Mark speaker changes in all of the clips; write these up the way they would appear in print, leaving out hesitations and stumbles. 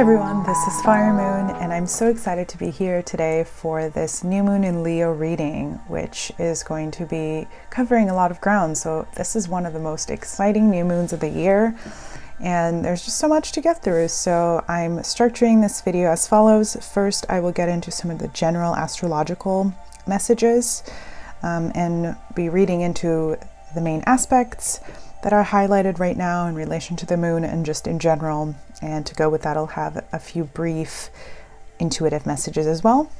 Speaker 1: everyone, this is Fire Moon, and I'm so excited to be here today for this new moon in Leo reading, which is going to be covering a lot of ground. So this is one of the most exciting new moons of the year, and there's just so much to get through. So I'm structuring this video as follows. First, I will get into some of the general astrological messages and be reading into the main aspects that are highlighted right now in relation to the moon and just in general. And to go with that, I'll have a few brief intuitive messages as well.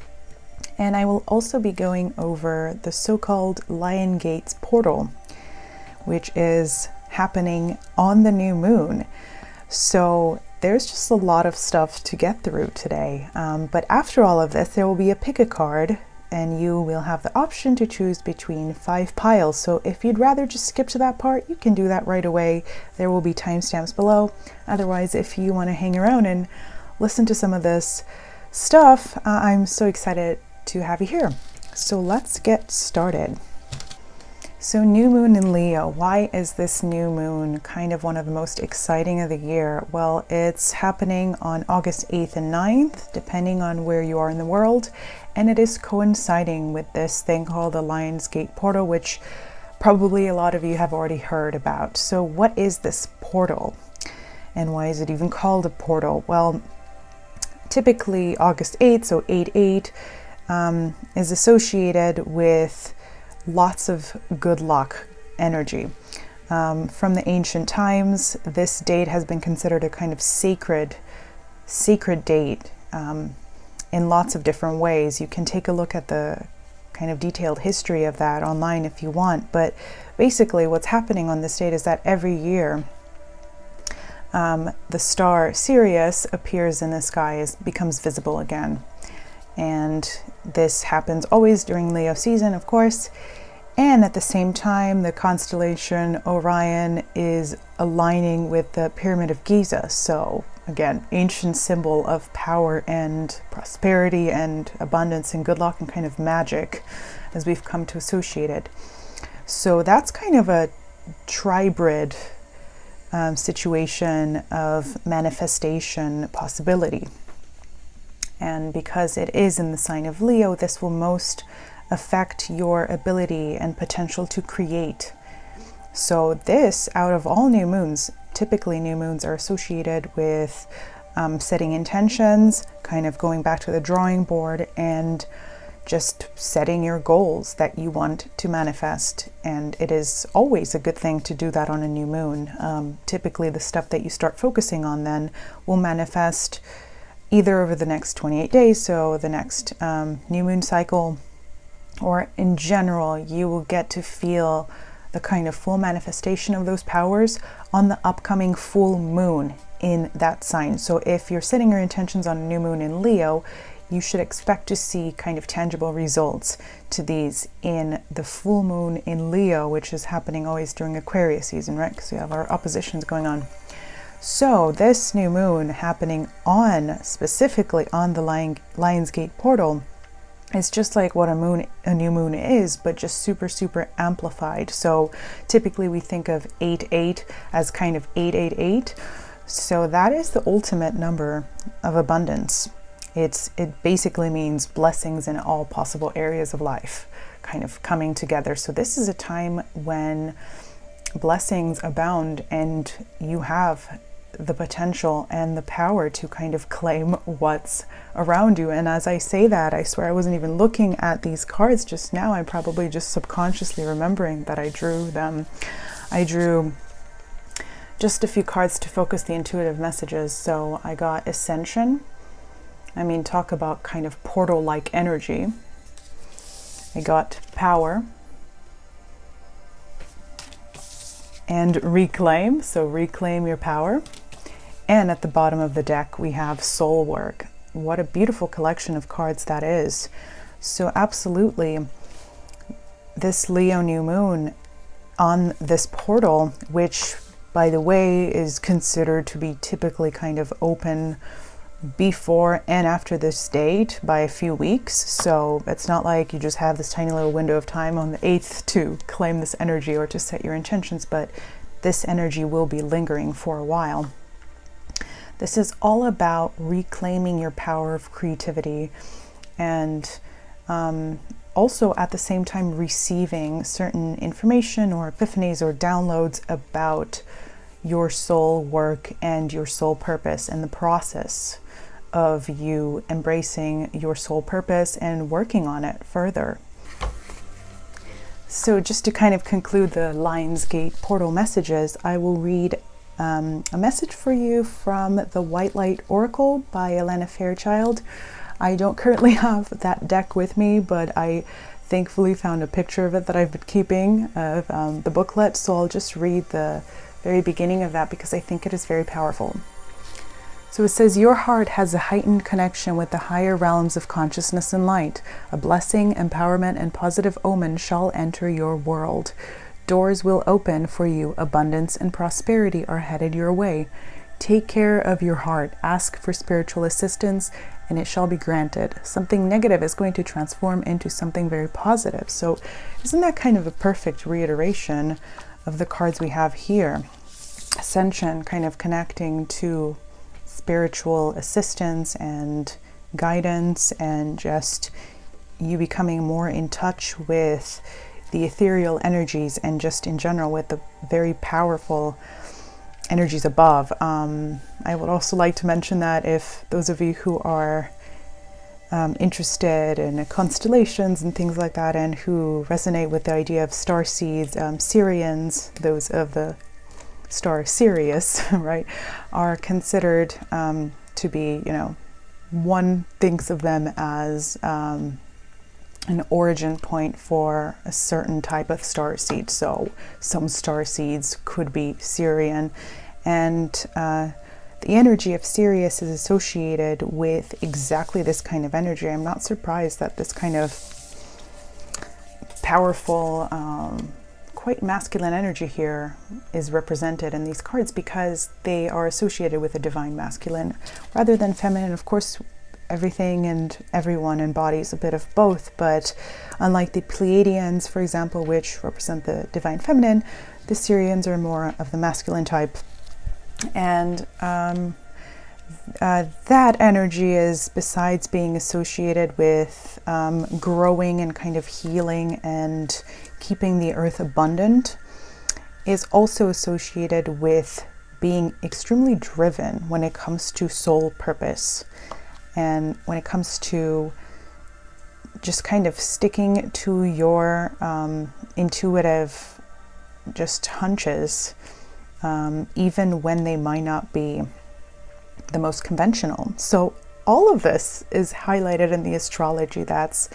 Speaker 1: And I will also be going over the so-called Lion Gates portal, which is happening on the new moon. So there's just a lot of stuff to get through today. But after all of this, there will be a pick a card, and you will have the option to choose between 5 piles. So if you'd rather just skip to that part, you can do that right away. There will be timestamps below. Otherwise, if you want to hang around and listen to some of this stuff, I'm so excited to have you here. So let's get started. So new moon in Leo. Why is this new moon kind of one of the most exciting of the year? Well, it's happening on August 8th and 9th, depending on where you are in the world. And it is coinciding with this thing called the Lion's Gate portal, which probably a lot of you have already heard about. So what is this portal? And why is it even called a portal? Well, typically August 8th, so 8/8, is associated with lots of good luck energy. From the ancient times, this date has been considered a kind of sacred date in lots of different ways. You can take a look at the kind of detailed history of that online if you want, but basically what's happening on this date is that every year the star Sirius appears in the sky, becomes visible again. And this happens always during Leo season, of course. And at the same time, the constellation Orion is aligning with the Pyramid of Giza. So again, ancient symbol of power and prosperity and abundance and good luck and kind of magic as we've come to associate it. So that's kind of a tribrid situation of manifestation possibility. And because it is in the sign of Leo, this will most affect your ability and potential to create. So this, out of all new moons, typically new moons are associated with setting intentions, kind of going back to the drawing board and just setting your goals that you want to manifest. And it is always a good thing to do that on a new moon. Typically the stuff that you start focusing on then will manifest either over the next 28 days, so the next new moon cycle, or in general, you will get to feel the kind of full manifestation of those powers on the upcoming full moon in that sign. So if you're setting your intentions on a new moon in Leo, you should expect to see kind of tangible results to these in the full moon in Leo, which is happening always during Aquarius season, right? Because we have our oppositions going on. So this new moon happening specifically on the Lion's Gate portal is just like what a new moon is, but just super amplified. So typically we think of 8/8 as kind of 888. So that is the ultimate number of abundance. It basically means blessings in all possible areas of life kind of coming together. So this is a time when blessings abound and you have the potential and the power to kind of claim what's around you. And as I say that, I swear I wasn't even looking at these cards just now. I'm probably just subconsciously remembering that I drew them. I drew just a few cards to focus the intuitive messages. So I got Ascension. I mean, talk about kind of portal-like energy. I got Power. And Reclaim, so reclaim your power. And at the bottom of the deck, we have Soul Work. What a beautiful collection of cards that is. So absolutely, this Leo new moon on this portal, which, by the way, is considered to be typically kind of open before and after this date by a few weeks. So it's not like you just have this tiny little window of time on the 8th to claim this energy or to set your intentions, but this energy will be lingering for a while. This is all about reclaiming your power of creativity and also at the same time receiving certain information or epiphanies or downloads about your soul work and your soul purpose and the process of you embracing your soul purpose and working on it further. So just to kind of conclude the Lionsgate portal messages, I will read a message for you from the White Light Oracle by Elena Fairchild. I don't currently have that deck with me, but I thankfully found a picture of it that I've been keeping of the booklet, so I'll just read the very beginning of that because I think it is very powerful. So it says, your heart has a heightened connection with the higher realms of consciousness and light. A blessing, empowerment, and positive omen shall enter your world. Doors will open for you. Abundance and prosperity are headed your way. Take care of your heart. Ask for spiritual assistance, and it shall be granted. Something negative is going to transform into something very positive. So isn't that kind of a perfect reiteration of the cards we have here? Ascension, kind of connecting to spiritual assistance and guidance, and just you becoming more in touch with the ethereal energies and just in general with the very powerful energies above. I would also like to mention that if those of you who are interested in constellations and things like that, and who resonate with the idea of star seeds, Sirians, those of the star Sirius, right, are considered to be, one thinks of them as an origin point for a certain type of star seed. So some star seeds could be Sirian, and the energy of Sirius is associated with exactly this kind of energy. I'm not surprised that this kind of powerful, quite masculine energy here is represented in these cards, because they are associated with a divine masculine rather than feminine. Of course, everything and everyone embodies a bit of both, but unlike the Pleiadians, for example, which represent the divine feminine, the Sirians are more of the masculine type. And that energy is, besides being associated with growing and kind of healing and keeping the earth abundant, is also associated with being extremely driven when it comes to soul purpose. And when it comes to just kind of sticking to your intuitive just hunches, even when they might not be the most conventional. So all of this is highlighted in the astrology that's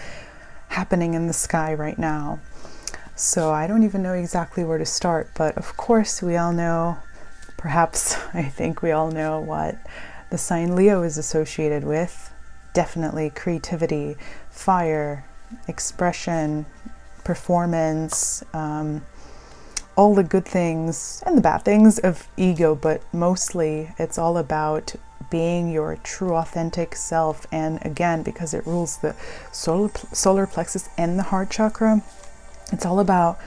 Speaker 1: happening in the sky right now. So I don't even know exactly where to start, but of course we all know, perhaps I think we all know what the sign Leo is associated with. Definitely creativity, fire, expression, performance, all the good things and the bad things of ego, but mostly it's all about being your true authentic self. And again, because it rules the solar plexus and the heart chakra, it's all about,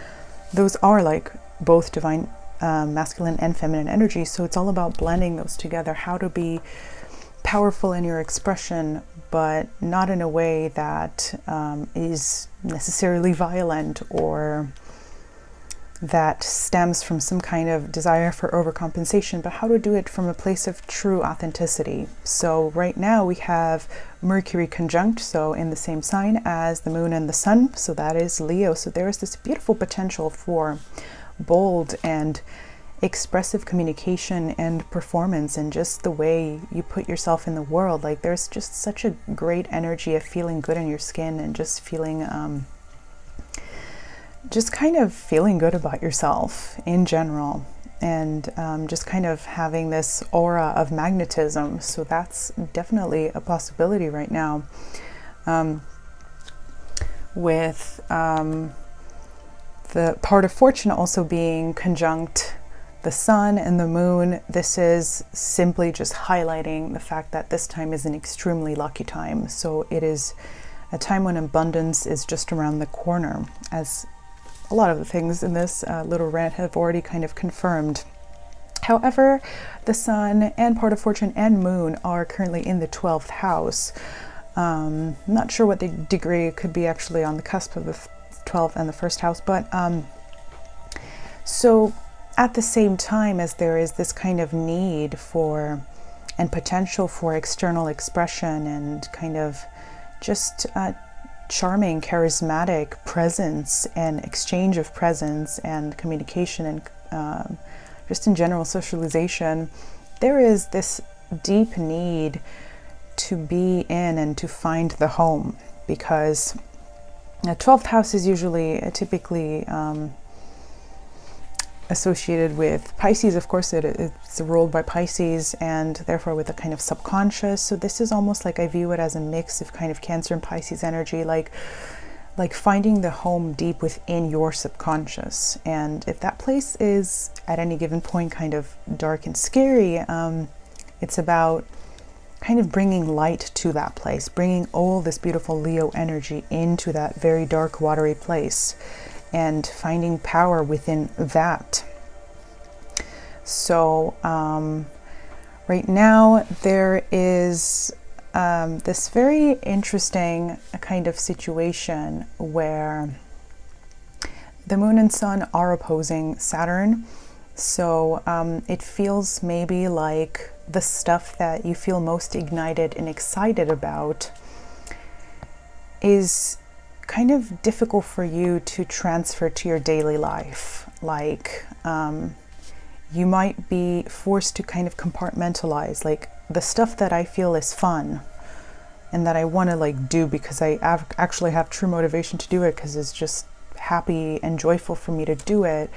Speaker 1: those are like both divine masculine and feminine energy, so it's all about blending those together, how to be powerful in your expression, but not in a way that is necessarily violent or that stems from some kind of desire for overcompensation, but how to do it from a place of true authenticity. So right now we have Mercury conjunct, so in the same sign as the moon and the sun, so that is Leo. So there is this beautiful potential for bold and expressive communication and performance, and just the way you put yourself in the world. Like, there's just such a great energy of feeling good in your skin and just feeling just kind of feeling good about yourself in general, and just kind of having this aura of magnetism. So that's definitely a possibility right now. With the part of fortune also being conjunct the sun and the moon, this is simply just highlighting the fact that this time is an extremely lucky time. So it is a time when abundance is just around the corner, as a lot of the things in this little rant have already kind of confirmed. However, the sun and part of fortune and moon are currently in the 12th house. Not sure what the degree could be actually on the cusp of the 12th and the first house, but so at the same time as there is this kind of need for and potential for external expression and kind of just charming, charismatic presence and exchange of presence and communication and just in general socialization, there is this deep need to be in and to find the home, because the 12th house is usually typically associated with Pisces. Of course, it's ruled by Pisces and therefore with a kind of subconscious. So this is almost like, I view it as a mix of kind of Cancer and Pisces energy, like finding the home deep within your subconscious. And if that place is at any given point kind of dark and scary, it's about kind of bringing light to that place, bringing all this beautiful Leo energy into that very dark, watery place, and finding power within that. So right now there is this very interesting kind of situation where the moon and sun are opposing Saturn. So it feels maybe like the stuff that you feel most ignited and excited about is kind of difficult for you to transfer to your daily life. Like you might be forced to kind of compartmentalize, like the stuff that I feel is fun and that I want to like do because I actually have true motivation to do it because it's just happy and joyful for me to do it,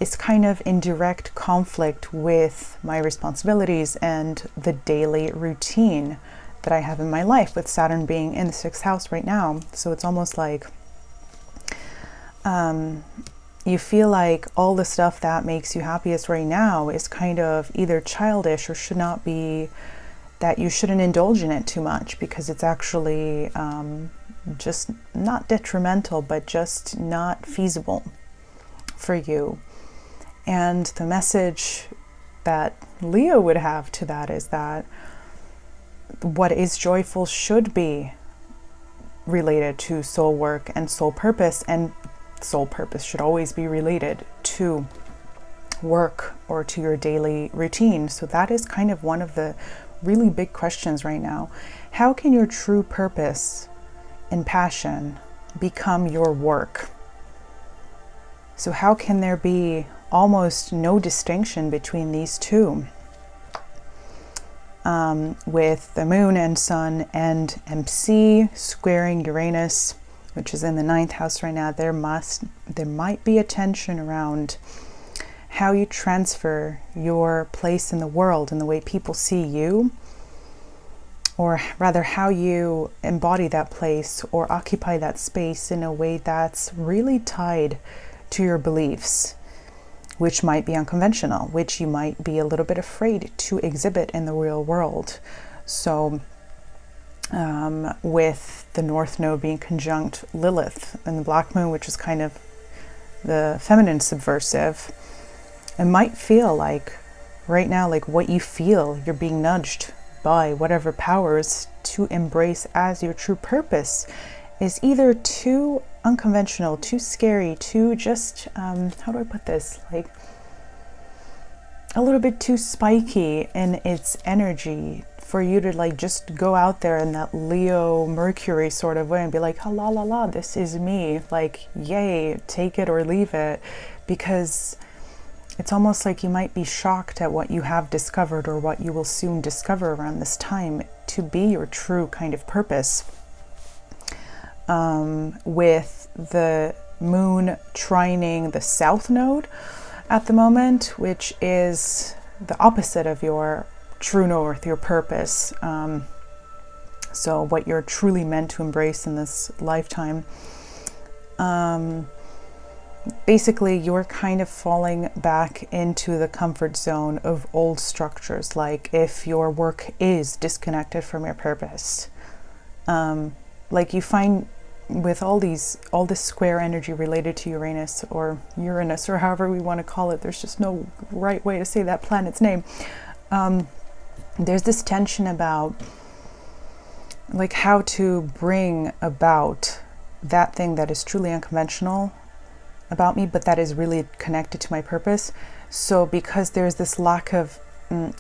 Speaker 1: is kind of in direct conflict with my responsibilities and the daily routine that I have in my life, with Saturn being in the 6th house right now. So it's almost like you feel like all the stuff that makes you happiest right now is kind of either childish or should not be, that you shouldn't indulge in it too much because it's actually just not detrimental, but just not feasible for you. And the message that Leo would have to that is that what is joyful should be related to soul work and soul purpose, and soul purpose should always be related to work or to your daily routine. So that is kind of one of the really big questions right now. How can your true purpose and passion become your work? So how can there be almost no distinction between these two? With the moon and sun and MC squaring Uranus, which is in the 9th house right now, there might be a tension around how you transfer your place in the world and the way people see you, or rather how you embody that place or occupy that space in a way that's really tied to your beliefs, which might be unconventional, which you might be a little bit afraid to exhibit in the real world. So with the North Node being conjunct Lilith and the Black Moon, which is kind of the feminine subversive, it might feel like right now, like what you feel, you're being nudged by whatever powers to embrace as your true purpose is either too unconventional, too scary, too just, how do I put this? Like a little bit too spiky in its energy for you to like just go out there in that Leo Mercury sort of way and be like, la la la, this is me, like, yay, take it or leave it. Because it's almost like you might be shocked at what you have discovered or what you will soon discover around this time to be your true kind of purpose. With the moon trining the South Node at the moment, which is the opposite of your true north, your purpose. So what you're truly meant to embrace in this lifetime. Basically, you're kind of falling back into the comfort zone of old structures, like if your work is disconnected from your purpose. Like you find with all this square energy related to Uranus or however we want to call it, there's just no right way to say that planet's name. There's this tension about like how to bring about that thing that is truly unconventional about me, but that is really connected to my purpose. So because there's this lack of I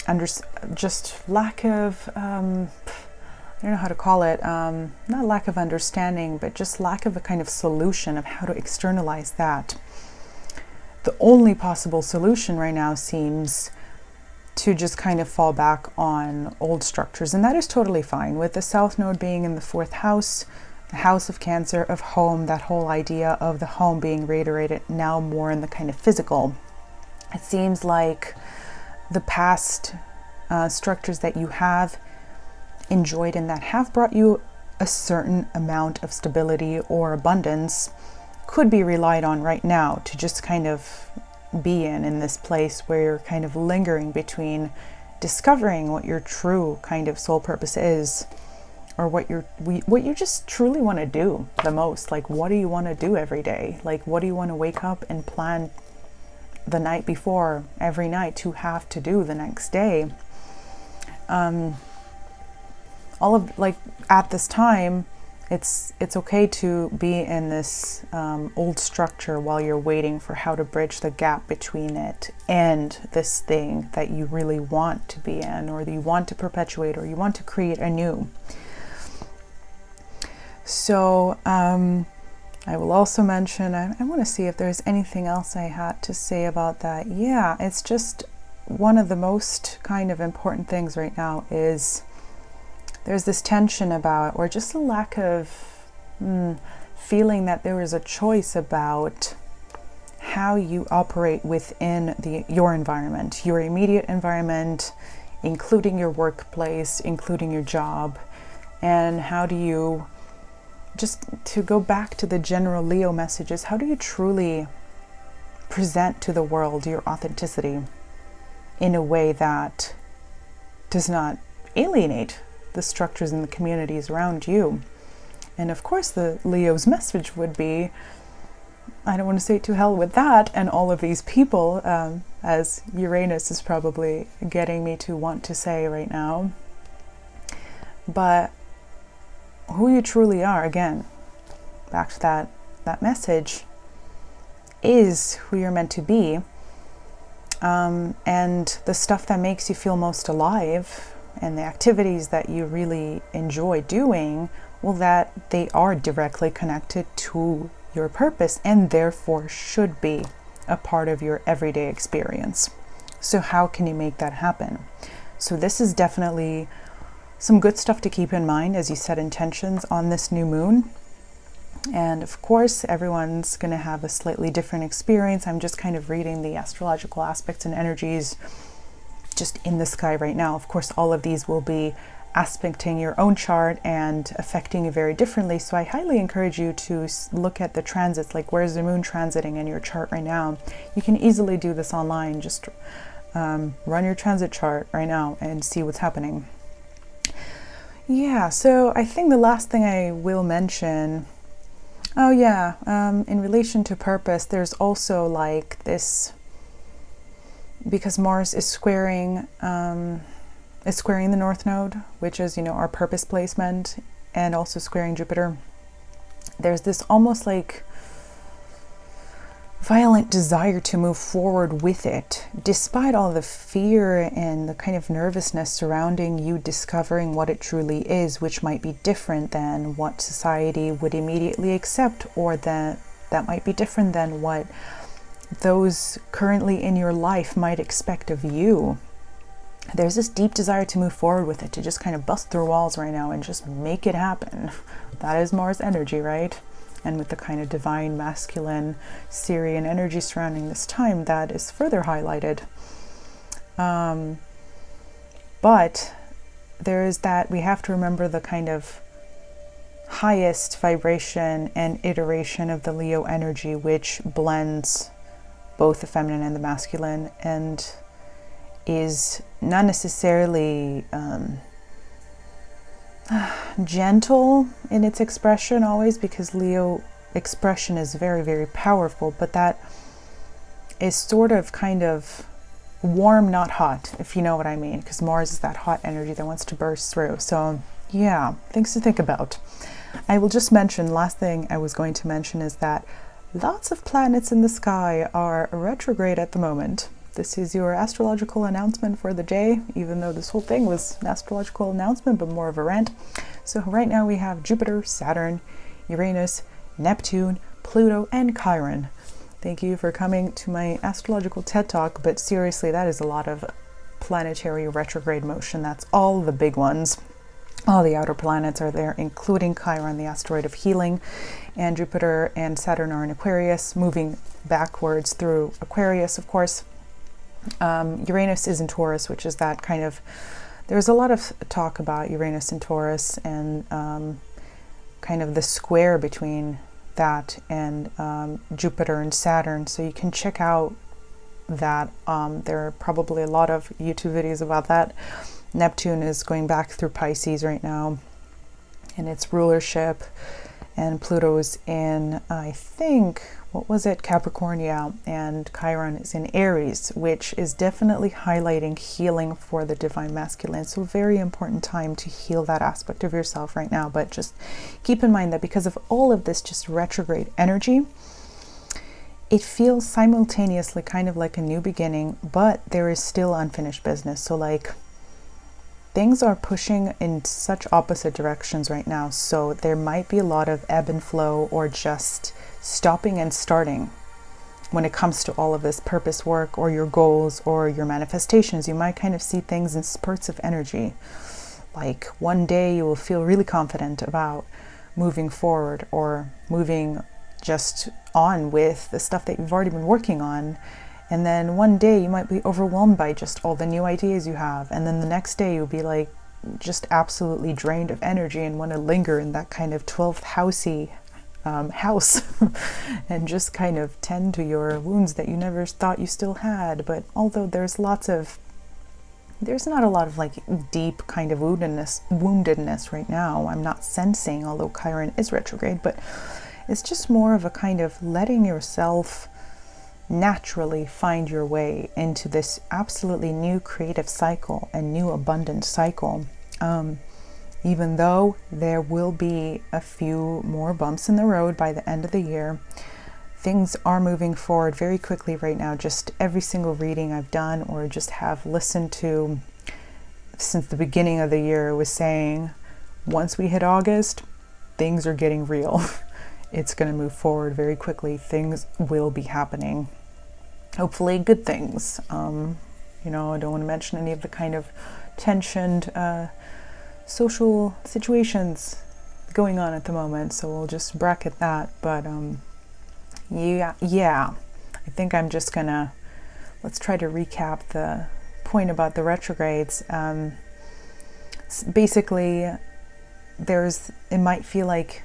Speaker 1: don't know how to call it, not lack of understanding, but just lack of a kind of solution of how to externalize that. The only possible solution right now seems to just kind of fall back on old structures, and that is totally fine. With the South Node being in the 4th house, the house of Cancer, of home, that whole idea of the home being reiterated now more in the kind of physical. It seems like the past structures that you have enjoyed and that have brought you a certain amount of stability or abundance could be relied on right now to just kind of be in this place where you're kind of lingering between discovering what your true kind of soul purpose is, or what you just truly want to do the most. Like, what do you want to do every day? Like, what do you want to wake up and plan the night before every night to have to do the next day? All of, like, at this time, it's okay to be in this old structure while you're waiting for how to bridge the gap between it and this thing that you really want to be in, or that you want to perpetuate, or you want to create anew. So I will also mention, I want to see if there's anything else I had to say about that. Yeah, it's just one of the most kind of important things right now is there's this tension about, or just a lack of feeling that there is a choice about how you operate within your environment, your immediate environment, including your workplace, including your job, and how do you, just to go back to the general Leo messages, how do you truly present to the world your authenticity in a way that does not alienate the structures and the communities around you? And of course the Leo's message would be, I don't want to say to hell with that and all of these people, as Uranus is probably getting me to want to say right now. But who you truly are, again, back to that message, is who you're meant to be. And the stuff that makes you feel most alive and the activities that you really enjoy doing, well, that they are directly connected to your purpose and therefore should be a part of your everyday experience. So how can you make that happen? So this is definitely some good stuff to keep in mind as you set intentions on this new moon. And of course, everyone's going to have a slightly different experience. I'm just kind of reading the astrological aspects and energies just in the sky right now. Of course, all of these will be aspecting your own chart and affecting you very differently. So I highly encourage you to look at the transits, like where's the moon transiting in your chart right now. You can easily do this online. Just run your transit chart right now and see what's happening. Yeah, so I think the last thing I will mention, in relation to purpose, there's also like this, because Mars is squaring the North Node, which is, our purpose placement, and also squaring Jupiter. There's this almost like violent desire to move forward with it, despite all the fear and the kind of nervousness surrounding you discovering what it truly is, which might be different than what society would immediately accept, or that might be different than what those currently in your life might expect of you. There's this deep desire to move forward with it, to just kind of bust through walls right now and just make it happen. That is Mars energy, right? And with the kind of divine masculine Syrian energy surrounding this time, that is further highlighted. But there is that, we have to remember the kind of highest vibration and iteration of the Leo energy, which blends both the feminine and the masculine, and is not necessarily, gentle in its expression always, because Leo expression is very, very powerful, but that is sort of kind of warm, not hot, if you know what I mean, because Mars is that hot energy that wants to burst through. So yeah, things to think about. I will just mention, last thing I was going to mention is that lots of planets in the sky are retrograde at the moment. This is your astrological announcement for the day, even though this whole thing was an astrological announcement, but more of a rant. So right now we have Jupiter, Saturn, Uranus, Neptune, Pluto, and Chiron. Thank you for coming to my astrological TED Talk, but seriously, that is a lot of planetary retrograde motion. That's all the big ones. All the outer planets are there, including Chiron, the asteroid of healing, and Jupiter and Saturn are in Aquarius, moving backwards through Aquarius, of course. Uranus is in Taurus, which is that kind of, there's a lot of talk about Uranus and Taurus and kind of the square between that and Jupiter and Saturn. So you can check out that. There are probably a lot of YouTube videos about that. Neptune is going back through Pisces right now in its rulership, and Pluto's in, I think, what was it, Capricorn, yeah, and Chiron is in Aries, which is definitely highlighting healing for the divine masculine. So very important time to heal that aspect of yourself right now. But just keep in mind that because of all of this just retrograde energy, it feels simultaneously kind of like a new beginning, but there is still unfinished business. So like, things are pushing in such opposite directions right now. So there might be a lot of ebb and flow, or just stopping and starting when it comes to all of this purpose work or your goals or your manifestations. You might kind of see things in spurts of energy. Like one day you will feel really confident about moving forward or moving just on with the stuff that you've already been working on. And then one day you might be overwhelmed by just all the new ideas you have. And then the next day you'll be like just absolutely drained of energy and want to linger in that kind of 12th housey house and just kind of tend to your wounds that you never thought you still had. But although there's not a lot of like deep kind of woundedness right now, I'm not sensing, although Chiron is retrograde, but it's just more of a kind of letting yourself naturally find your way into this absolutely new creative cycle and new abundant cycle. Even though there will be a few more bumps in the road by the end of the year, things are moving forward very quickly right now. Just every single reading I've done or just have listened to since the beginning of the year was saying, once we hit August, things are getting real. It's going to move forward very quickly. Things will be happening. Hopefully good things. I don't want to mention any of the kind of tensioned social situations going on at the moment, so we'll just bracket that. But yeah, I think I'm just gonna, let's try to recap the point about the retrogrades. Basically, it might feel like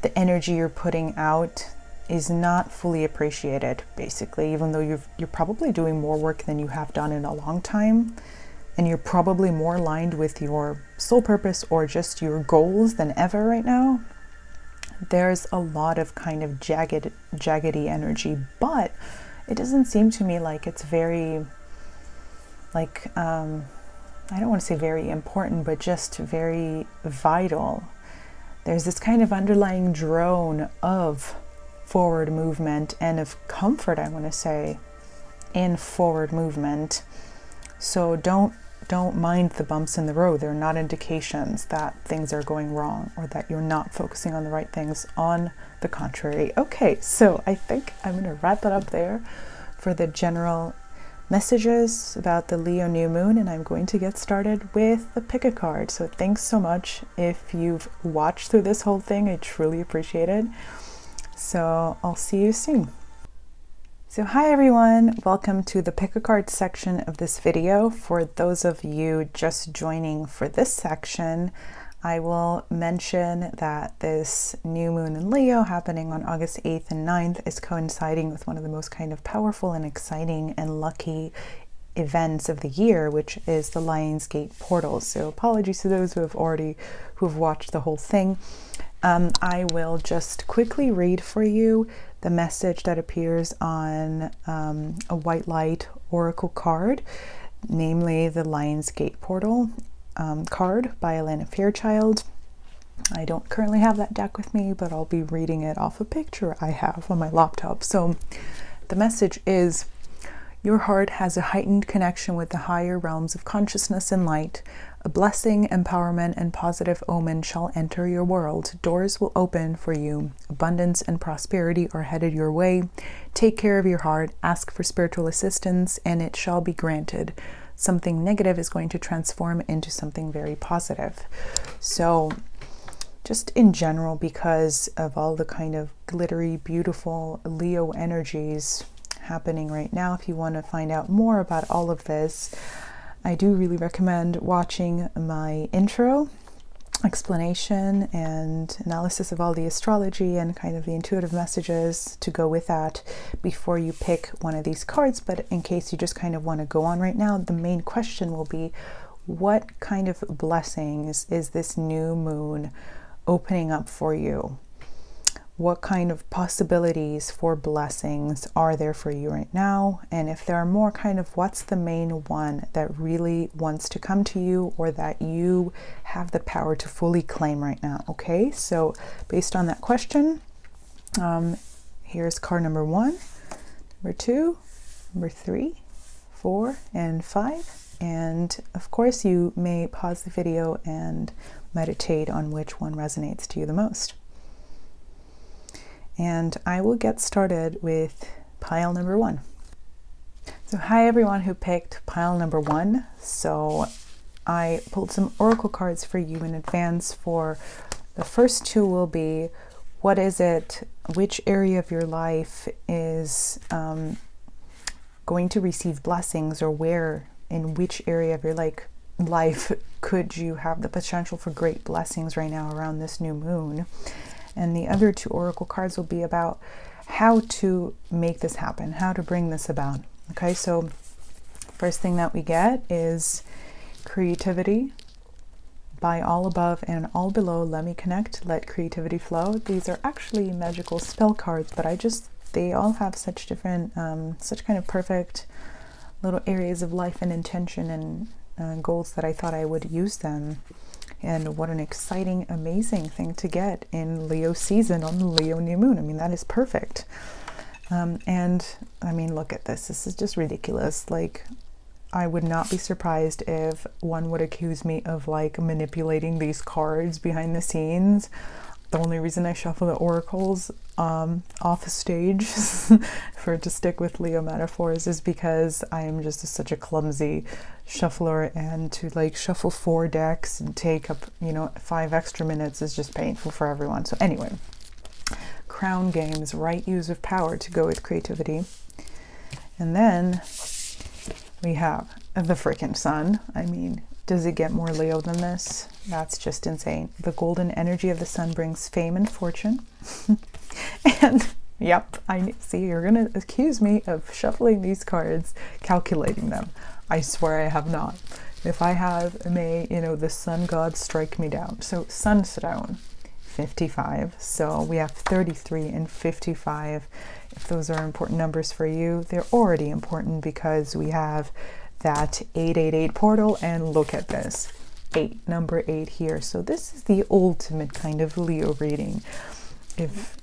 Speaker 1: the energy you're putting out is not fully appreciated, basically, even though you're probably doing more work than you have done in a long time, and you're probably more aligned with your soul purpose or just your goals than ever right now. There's a lot of kind of jaggedy energy, but it doesn't seem to me like it's very, like, I don't want to say very important, but just very vital. There's this kind of underlying drone of forward movement and of comfort, I want to say, in forward movement. So don't mind the bumps in the road. They're not indications that things are going wrong or that you're not focusing on the right things. On the contrary. Okay, so I think I'm going to wrap it up there for the general messages about the Leo new moon, and I'm going to get started with the pick a card. So thanks so much if you've watched through this whole thing. I truly appreciate it. So I'll see you soon. So hi everyone, welcome to the pick a card section of this video. For those of you just joining for this section, I will mention that this new moon in Leo happening on August 8th and 9th is coinciding with one of the most kind of powerful and exciting and lucky events of the year, which is the Lionsgate portal. So apologies to those who've watched the whole thing. I will just quickly read for you the message that appears on a white light oracle card, namely the Lionsgate portal card by Elena Fairchild. I don't currently have that deck with me, but I'll be reading it off a picture I have on my laptop. So the message is, your heart has a heightened connection with the higher realms of consciousness and light. A blessing, empowerment, and positive omen shall enter your world. Doors will open for you. Abundance and prosperity are headed your way. Take care of your heart, ask for spiritual assistance, and it shall be granted. Something negative is going to transform into something very positive. So just in general, because of all the kind of glittery, beautiful Leo energies happening right now, if you want to find out more about all of this, I do really recommend watching my intro explanation and analysis of all the astrology and kind of the intuitive messages to go with that before you pick one of these cards. But in case you just kind of want to go on right now, the main question will be, what kind of blessings is this new moon opening up for you? What kind of possibilities for blessings are there for you right now? And if there are more, kind of what's the main one that really wants to come to you, or that you have the power to fully claim right now? Okay, so based on that question, here's card number 1, number 2, number 3, 4, and 5. And of course, you may pause the video and meditate on which one resonates to you the most. And I will get started with pile number 1. So hi everyone who picked pile number 1. So I pulled some oracle cards for you in advance. For the first 2 will be, what is it, which area of your life is going to receive blessings, or where, in which area of your life could you have the potential for great blessings right now around this new moon? And the other 2 oracle cards will be about how to make this happen, how to bring this about. Okay, so first thing that we get is creativity. By all above and all below, let me connect, let creativity flow. These are actually magical spell cards, but they all have such different, such kind of perfect little areas of life and intention and goals that I thought I would use them. And what an exciting, amazing thing to get in Leo season on the Leo new moon. I mean, that is perfect. And I mean, look at this. This is just ridiculous. Like, I would not be surprised if one would accuse me of like manipulating these cards behind the scenes. The only reason I shuffle the oracles off stage to stick with Leo metaphors is because I am just such a clumsy shuffler, and to like shuffle 4 decks and take up 5 extra minutes is just painful for everyone. So anyway, crown games, right use of power to go with creativity. And then we have the freaking sun. I mean, does it get more Leo than this? That's just insane. The golden energy of the sun brings fame and fortune. And yep, I see you're gonna accuse me of shuffling these cards, calculating them. I swear I have not. If I have, may the sun god strike me down. So sunstone, 55. So we have 33 and 55. If those are important numbers for you, they're already important because we have that 888 portal, and look at this, number 8 here. So this is the ultimate kind of Leo reading. If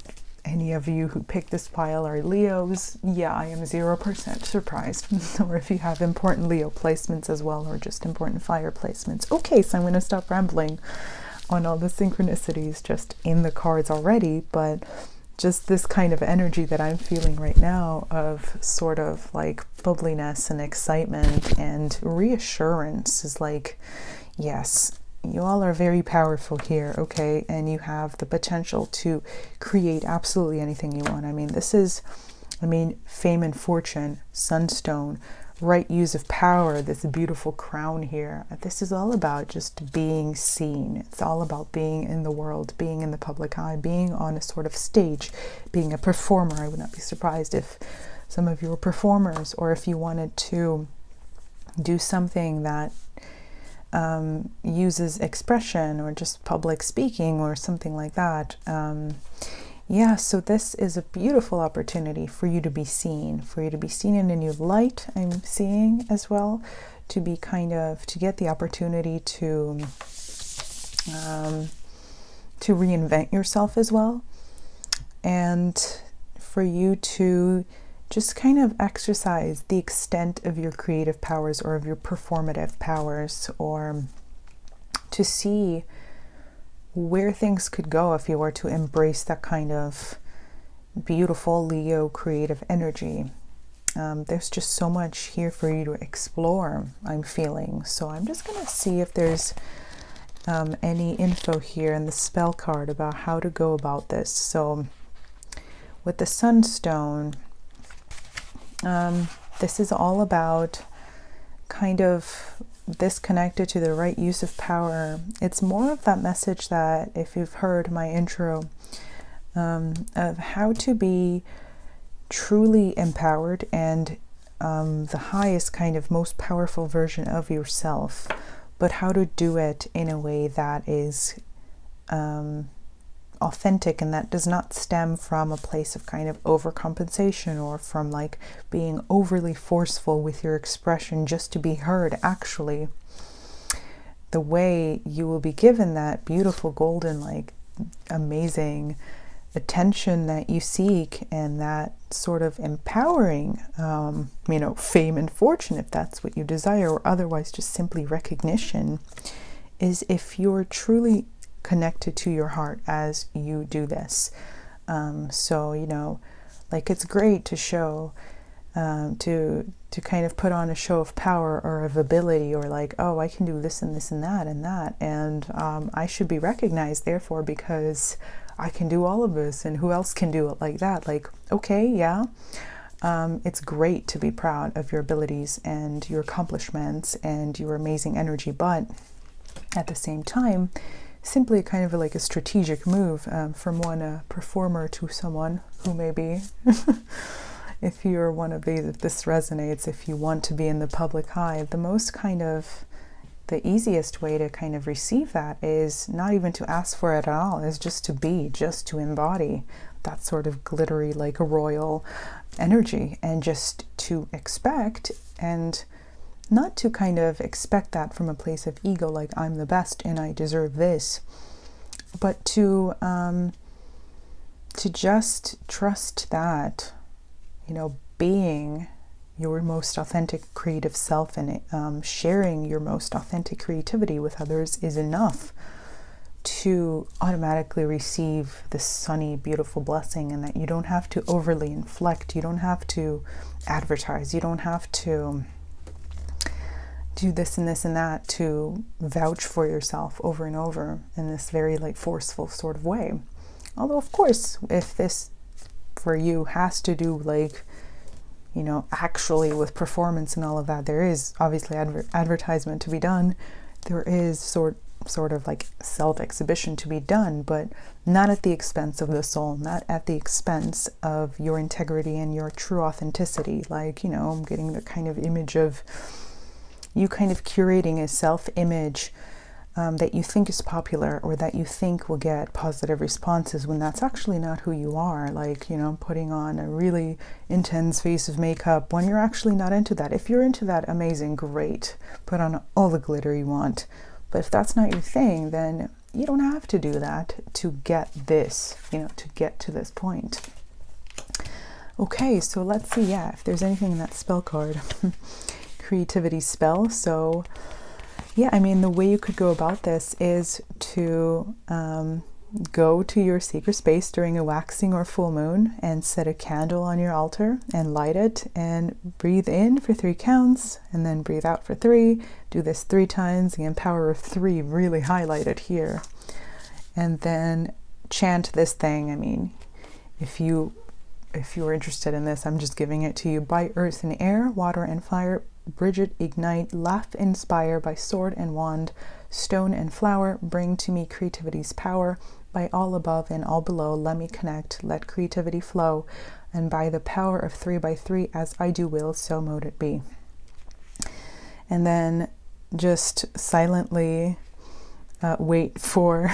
Speaker 1: any of you who picked this pile are Leos, yeah, I am 0% surprised. Or if you have important Leo placements as well, or just important fire placements. Okay, so I'm going to stop rambling on all the synchronicities just in the cards already, but just this kind of energy that I'm feeling right now of sort of like bubbliness and excitement and reassurance is like, yes, you all are very powerful here, okay? And you have the potential to create absolutely anything you want. I mean, fame and fortune, sunstone, right use of power, this beautiful crown here. This is all about just being seen. It's all about being in the world, being in the public eye, being on a sort of stage, being a performer. I would not be surprised if some of you were performers, or if you wanted to do something that uses expression or just public speaking or something like that. Yeah, so this is a beautiful opportunity for you to be seen, in a new light. I'm seeing as well, to get the opportunity to reinvent yourself as well, and for you to just kind of exercise the extent of your creative powers or of your performative powers, or to see where things could go if you were to embrace that kind of beautiful Leo creative energy. There's just so much here for you to explore, I'm feeling. So I'm just going to see if there's any info here in the spell card about how to go about this. So with the Sunstone, this is all about kind of this connected to the right use of power. It's more of that message that, if you've heard my intro, of how to be truly empowered and the highest kind of most powerful version of yourself, but how to do it in a way that is authentic, and that does not stem from a place of kind of overcompensation or from like being overly forceful with your expression just to be heard. Actually, the way you will be given that beautiful golden, like amazing attention that you seek, and that sort of empowering fame and fortune, if that's what you desire, or otherwise just simply recognition, is if you're truly connected to your heart as you do this. So like, it's great to show to kind of put on a show of power or of ability, or like, oh, I can do this and this and that and that, and I should be recognized therefore because I can do all of this, and who else can do it like that? Like, okay, yeah, it's great to be proud of your abilities and your accomplishments and your amazing energy, but at the same time, simply kind of like a strategic move from one performer to someone who maybe, if you're one of these, if this resonates, if you want to be in the public eye, the easiest way to kind of receive that is not even to ask for it at all, is just to be, just to embody that sort of glittery, like a royal energy, and just to expect, and not to kind of expect that from a place of ego, like I'm the best and I deserve this, but to just trust that, being your most authentic creative self and sharing your most authentic creativity with others is enough to automatically receive this sunny, beautiful blessing, and that you don't have to overly inflect, you don't have to advertise, you don't have to do this and this and that to vouch for yourself over and over in this very like forceful sort of way. Although, of course, if this for you has to do like, actually with performance and all of that, there is obviously advertisement to be done. There is sort of like self-exhibition to be done, but not at the expense of the soul, not at the expense of your integrity and your true authenticity. Like, getting the kind of image of you kind of curating a self-image that you think is popular, or that you think will get positive responses, when that's actually not who you are. Like, putting on a really intense face of makeup when you're actually not into that. If you're into that, amazing, great. Put on all the glitter you want. But if that's not your thing, then you don't have to do that to get this, to get to this point. Okay, so let's see, if there's anything in that spell card. Creativity spell. So the way you could go about this is to go to your sacred space during a waxing or full moon and set a candle on your altar and light it, and breathe in for 3 counts and then breathe out for 3. Do this 3 times, the power of 3 really highlighted here. And then chant this thing. If you're interested in this, I'm just giving it to you. By earth and air, water and fire, Bridget, ignite, laugh, inspire, by sword and wand, stone and flower, bring to me creativity's power. By all above and all below, let me connect, let creativity flow, and by the power of 3 by 3, as I do will, so mote it be. and then just silently wait for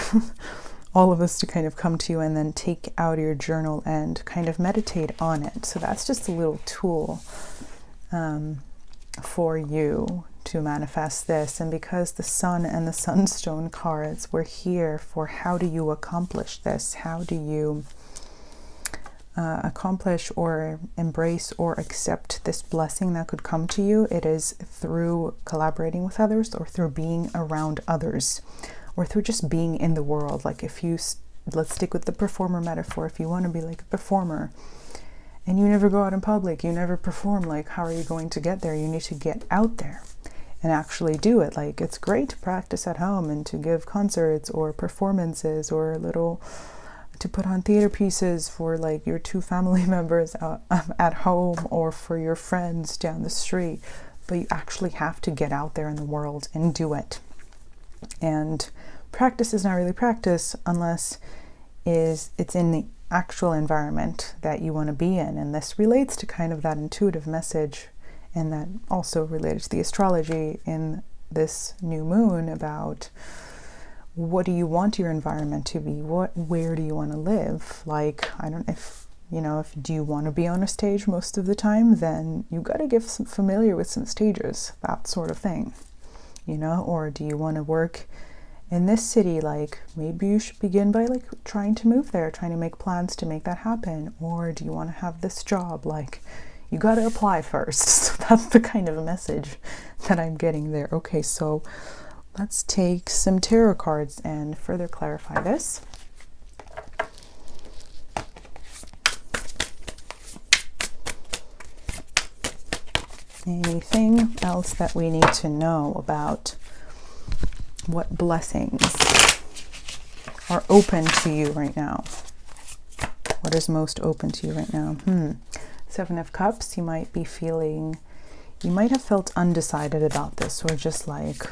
Speaker 1: all of this to kind of come to you, and then take out your journal and kind of meditate on it. So that's just a little tool for you to manifest this. And because the Sun and the Sunstone cards were here for how do you accomplish this? How do you accomplish or embrace or accept this blessing that could come to you? It is through collaborating with others, or through being around others, or through just being in the world. Like if you, let's stick with the performer metaphor. If you want to be like a performer and you never go out in public, you never perform, like how are you going to get there? You need to get out there and actually do it. Like it's great to practice at home and to give concerts or performances, or to put on theater pieces for like your 2 family members at home, or for your friends down the street. But you actually have to get out there in the world and do it. And practice is not really practice unless it's in the actual environment that you want to be in. And this relates to kind of that intuitive message, and that also related to the astrology in this new moon about what do you want your environment to be? Where do you want to live? Like, I don't know if do you want to be on a stage most of the time? Then you got to get familiar with some stages, that sort of thing, or do you want to work in this city? Like maybe you should begin by like trying to move there, trying to make plans to make that happen. Or do you want to have this job? Like you got to apply first. So that's the kind of a message that I'm getting there. Okay, so let's take some tarot cards and further clarify this. Anything else that we need to know about what blessings are open to you right now? What is most open to you right now? 7 of Cups, you might have felt undecided about this, or just like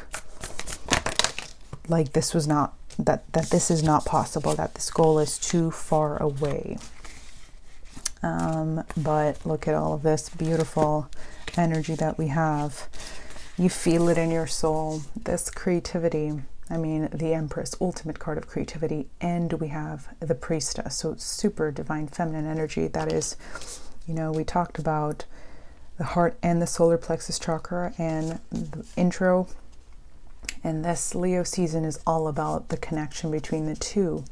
Speaker 1: this was not, that this is not possible, that this goal is too far away. But look at all of this beautiful energy that we have. You feel it in your soul, this creativity. I mean, the Empress, ultimate card of creativity, and we have the Priestess, so it's super divine feminine energy. That is, we talked about the heart and the solar plexus chakra and the intro, and this Leo season is all about the connection between the two.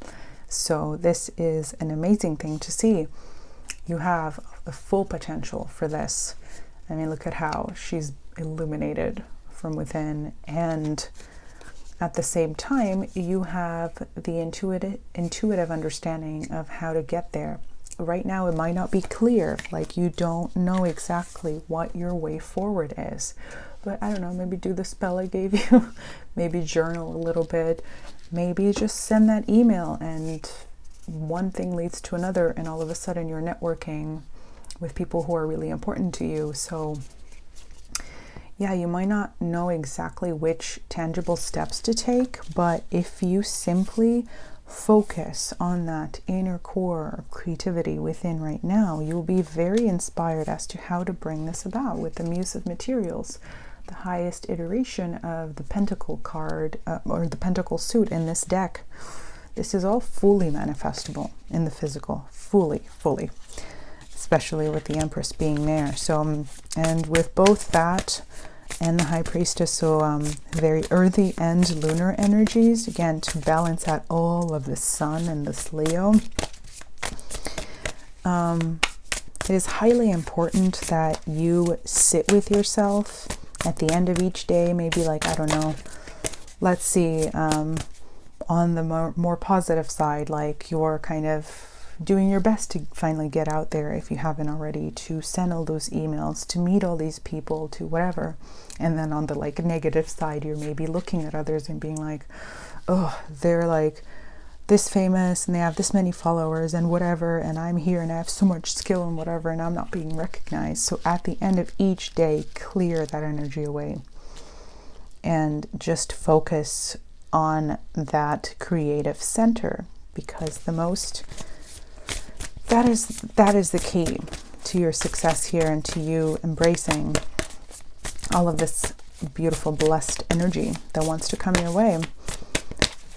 Speaker 1: So this is an amazing thing to see. You have a full potential for this. I mean, look at how she's illuminated from within, and at the same time you have the intuitive understanding of how to get there. Right now it might not be clear, like you don't know exactly what your way forward is, but I don't know, maybe do the spell I gave you, maybe journal a little bit, maybe just send that email, and one thing leads to another, and all of a sudden you're networking with people who are really important to you. So yeah, you might not know exactly which tangible steps to take, but if you simply focus on that inner core creativity within right now, you'll be very inspired as to how to bring this about with the Muse of Materials, the highest iteration of the Pentacle card, or the Pentacle suit in this deck. This is all fully manifestable in the physical, fully, especially with the Empress being there. So, and with both that and the High Priestess, so very earthy and lunar energies, again, to balance out all of the Sun and this Leo. It is highly important that you sit with yourself at the end of each day, maybe like, I don't know, let's see, on the more positive side, like you're kind of doing your best to finally get out there, if you haven't already, to send all those emails, to meet all these people, to whatever. And then on the like negative side, you're maybe looking at others and being like, oh, they're like this famous and they have this many followers and whatever, and I'm here and I have so much skill and whatever, and I'm not being recognized. So at the end of each day, clear that energy away and just focus on that creative center, because that is the key to your success here and to you embracing all of this beautiful, blessed energy that wants to come your way.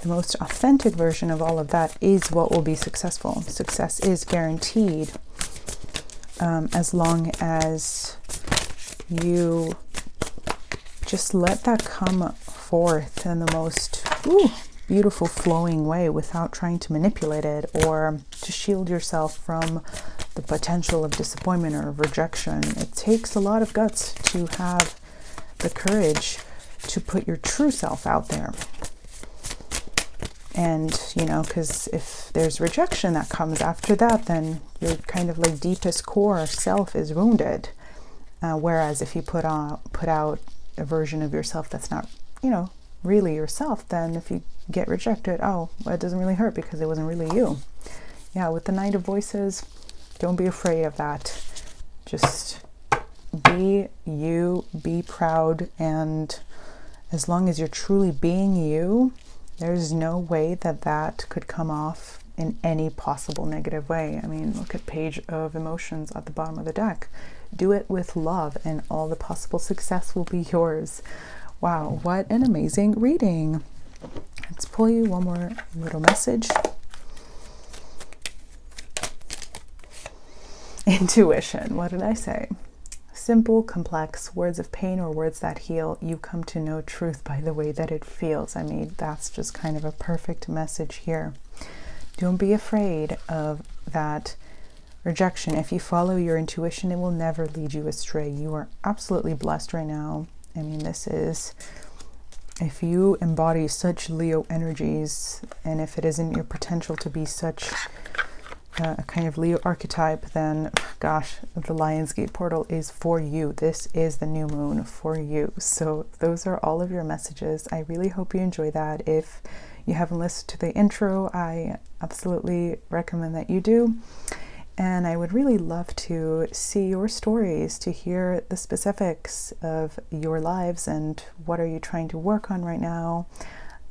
Speaker 1: The most authentic version of all of that is what will be successful. Success is guaranteed as long as you just let that come forth in the most beautiful, flowing way without trying to manipulate it or to shield yourself from the potential of disappointment or rejection. It takes a lot of guts to have the courage to put your true self out there. And, because if there's rejection that comes after that, then your kind of like deepest core self is wounded. Whereas if you put out a version of yourself that's not, really yourself, then if you get rejected, it doesn't really hurt because it wasn't really you. Yeah, with the Knight of Voices, don't be afraid of that. Just be you, be proud, and as long as you're truly being you, there's no way that could come off in any possible negative way. I mean, look at Page of Emotions at the bottom of the deck. Do it with love and all the possible success will be yours. Wow, what an amazing reading. Let's pull you one more little message. Intuition, what did I say? Simple, complex, words of pain or words that heal. You come to know truth by the way that it feels. I mean, that's just kind of a perfect message here. Don't be afraid of that rejection. If you follow your intuition, it will never lead you astray. You are absolutely blessed right now. I mean, this is, if you embody such Leo energies, and if it isn't your potential to be such a kind of Leo archetype, then gosh, the Lionsgate portal is for you. This is the new moon for you. So those are all of your messages. I really hope you enjoy that. If you haven't listened to the intro, I absolutely recommend that you do. And I would really love to see your stories, to hear the specifics of your lives and what are you trying to work on right now.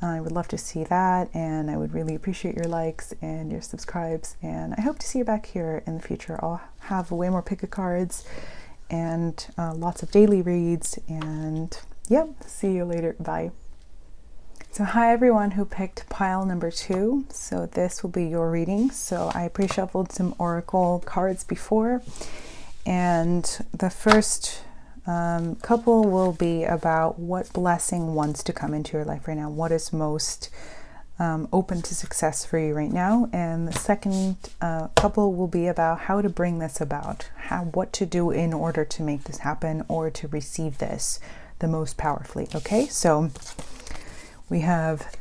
Speaker 1: I would love to see that, and I would really appreciate your likes and your subscribes, and I hope to see you back here in the future. I'll have way more pick a cards and lots of daily reads, and yep, see you later. Bye. So hi everyone who picked pile number 2. So this will be your reading. So I pre-shuffled some oracle cards before, and the first couple will be about what blessing wants to come into your life right now. What is most open to success for you right now? And the second couple will be about how to bring this about, what to do in order to make this happen or to receive this the most powerfully. Okay, so we have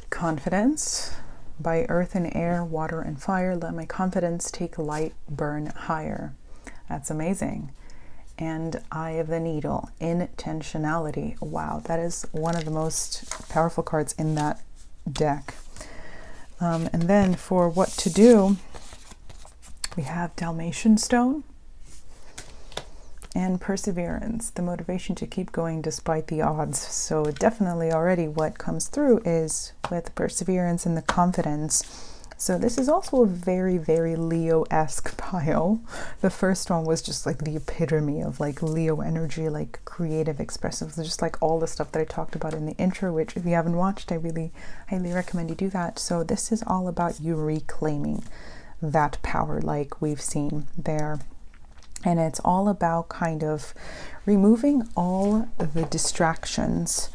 Speaker 1: confidence by earth and air, water and fire. Let my confidence take light, burn higher. That's amazing. And Eye of the Needle, intentionality. Wow, that is one of the most powerful cards in that deck. And then for what to do, we have Dalmatian Stone and Perseverance, the motivation to keep going despite the odds. So definitely already what comes through is with Perseverance and the confidence. So this is also a very, very Leo-esque pile. The first one was just like the epitome of like Leo energy, like creative, expressive, just like all the stuff that I talked about in the intro, which if you haven't watched, I really highly recommend you do that. So this is all about you reclaiming that power like we've seen there. And it's all about kind of removing all the distractions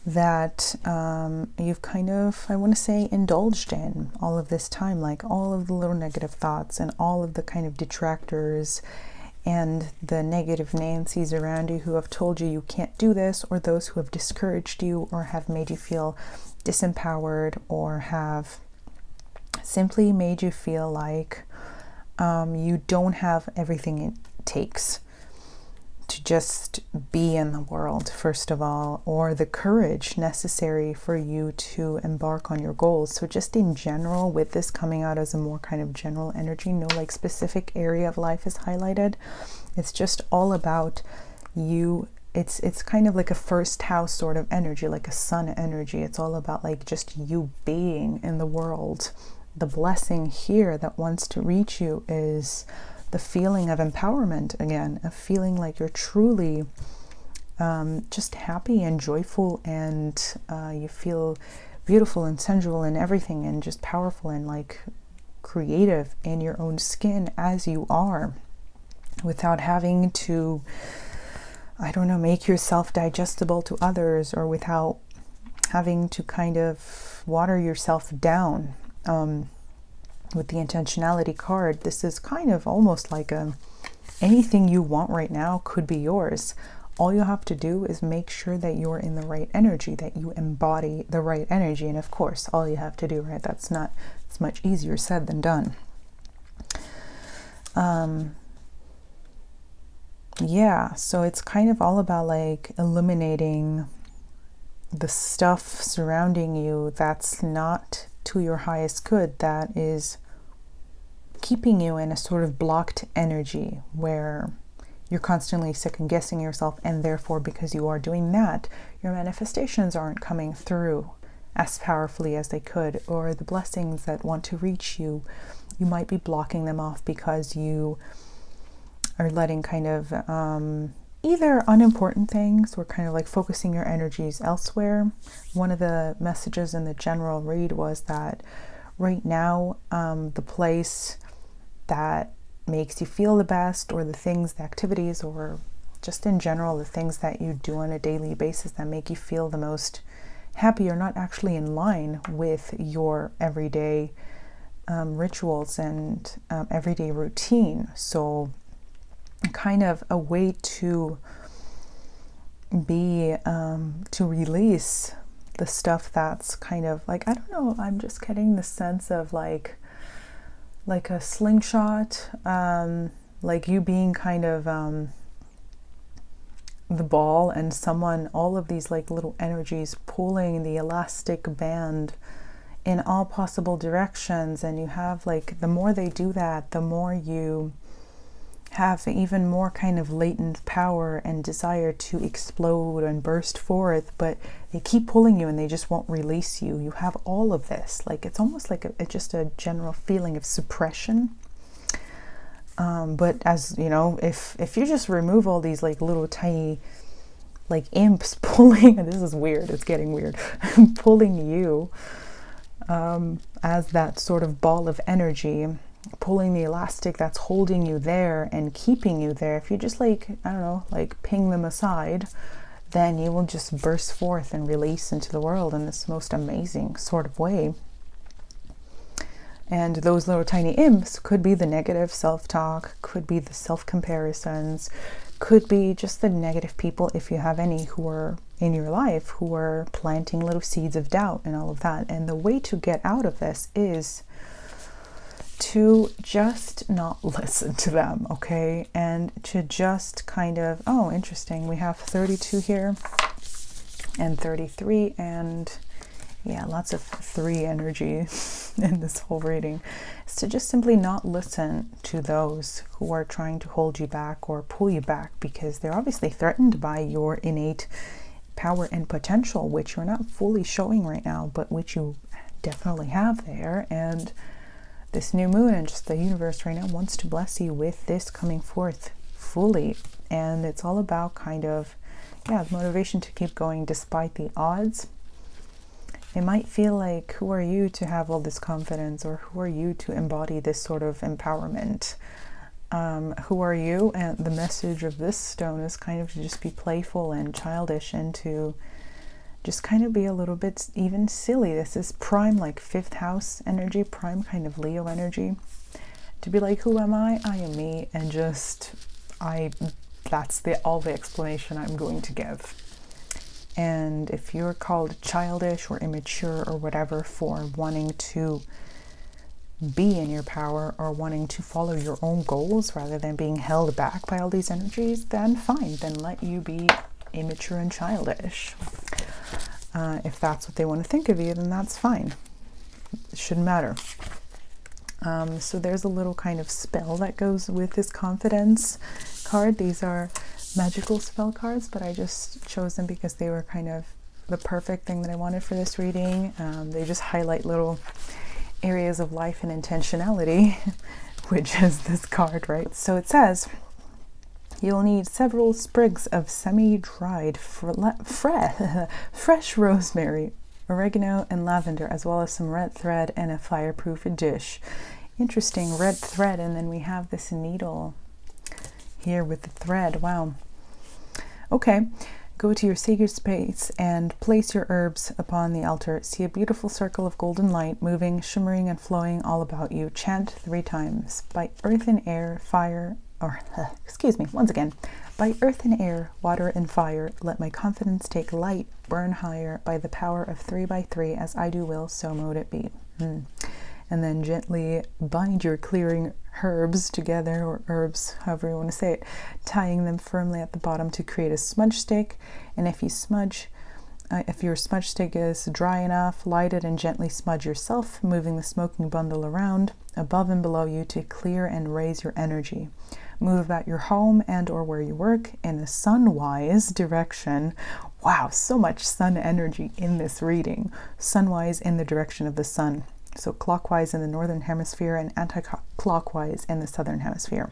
Speaker 1: that you've kind of, I want to say, indulged in all of this time, like all of the little negative thoughts and all of the kind of detractors and the negative Nancy's around you who have told you you can't do this, or those who have discouraged you or have made you feel disempowered or have simply made you feel like you don't have everything it takes to just be in the world, first of all, or the courage necessary for you to embark on your goals. So just in general, with this coming out as a more kind of general energy, no like specific area of life is highlighted. It's just all about you. It's kind of like a first house sort of energy, like a sun energy. It's all about like just you being in the world. The blessing here that wants to reach you is the feeling of empowerment again, a feeling like you're truly just happy and joyful, and you feel beautiful and sensual and everything, and just powerful and like creative in your own skin as you are, without having to, I don't know, make yourself digestible to others, or without having to kind of water yourself down. With the intentionality card, this is kind of almost like anything you want right now could be yours. All you have to do is make sure that you're in the right energy, that you embody the right energy. And of course, all you have to do, right? It's much easier said than done. Yeah, so it's kind of all about like eliminating the stuff surrounding you that's not to your highest good, that is keeping you in a sort of blocked energy where you're constantly second guessing yourself, and therefore, because you are doing that, your manifestations aren't coming through as powerfully as they could, or the blessings that want to reach you, you might be blocking them off because you are letting kind of either unimportant things, or kind of like focusing your energies elsewhere. One of the messages in the general read was that right now, the place that makes you feel the best, or the things, the activities, or just in general, the things that you do on a daily basis that make you feel the most happy, are not actually in line with your everyday rituals and everyday routine. So kind of a way to be to release the stuff that's kind of like, I don't know, I'm just getting the sense of like a slingshot, like you being kind of the ball, and someone, all of these like little energies pulling the elastic band in all possible directions. And you have like, the more they do that, the more you have even more kind of latent power and desire to explode and burst forth, but they keep pulling you and they just won't release you. You have all of this, like it's almost like just a general feeling of suppression. But as you know, if you just remove all these like little tiny like imps pulling, and this is weird, it's getting weird, pulling you as that sort of ball of energy, pulling the elastic that's holding you there and keeping you there. If you just like, I don't know, like ping them aside, then you will just burst forth and release into the world in this most amazing sort of way. And those little tiny imps could be the negative self-talk, could be the self-comparisons, could be just the negative people, if you have any, who are in your life, who are planting little seeds of doubt and all of that. And the way to get out of this is to just not listen to them, okay? And to just kind of, oh, interesting, we have 32 here and 33, and yeah, lots of 3 energy in this whole reading. Is to just simply not listen to those who are trying to hold you back or pull you back, because they're obviously threatened by your innate power and potential, which you're not fully showing right now, but which you definitely have there. And this new moon and just the universe right now wants to bless you with this coming forth fully. And it's all about kind of, yeah, motivation to keep going despite the odds. It might feel like, who are you to have all this confidence, or who are you to embody this sort of empowerment? Who are you? And the message of this stone is kind of to just be playful and childish, and to just kind of be a little bit even silly. This is prime like 5th house energy, prime kind of Leo energy. To be like, who am I? I am me, and just that's all the explanation I'm going to give. And if you're called childish or immature or whatever for wanting to be in your power, or wanting to follow your own goals rather than being held back by all these energies, then fine, then let you be immature and childish. If that's what they want to think of you, then that's fine. It shouldn't matter. So there's a little kind of spell that goes with this confidence card. These are magical spell cards, but I just chose them because they were kind of the perfect thing that I wanted for this reading. They just highlight little areas of life and intentionality, which is this card, right? So it says, You'll need several sprigs of semi-dried fresh rosemary, oregano, and lavender, as well as some red thread and a fireproof dish. Interesting, red thread, and then we have this needle here with the thread. Wow. Okay, go to your sacred space and place your herbs upon the altar. See a beautiful circle of golden light moving, shimmering, and flowing all about you. Chant 3 times. By earth and air, fire, once again. By earth and air, water and fire, let my confidence take light, burn higher, by the power of 3 by 3, as I do will, so mote it be. And then gently bind your clearing herbs together, or herbs, however you want to say it, tying them firmly at the bottom to create a smudge stick. And if your smudge stick is dry enough, light it and gently smudge yourself, moving the smoking bundle around above and below you to clear and raise your energy. Move about your home and or where you work in a sunwise direction. Wow, so much sun energy in this reading. Sunwise in the direction of the sun. So clockwise in the northern hemisphere and anti-clockwise in the southern hemisphere.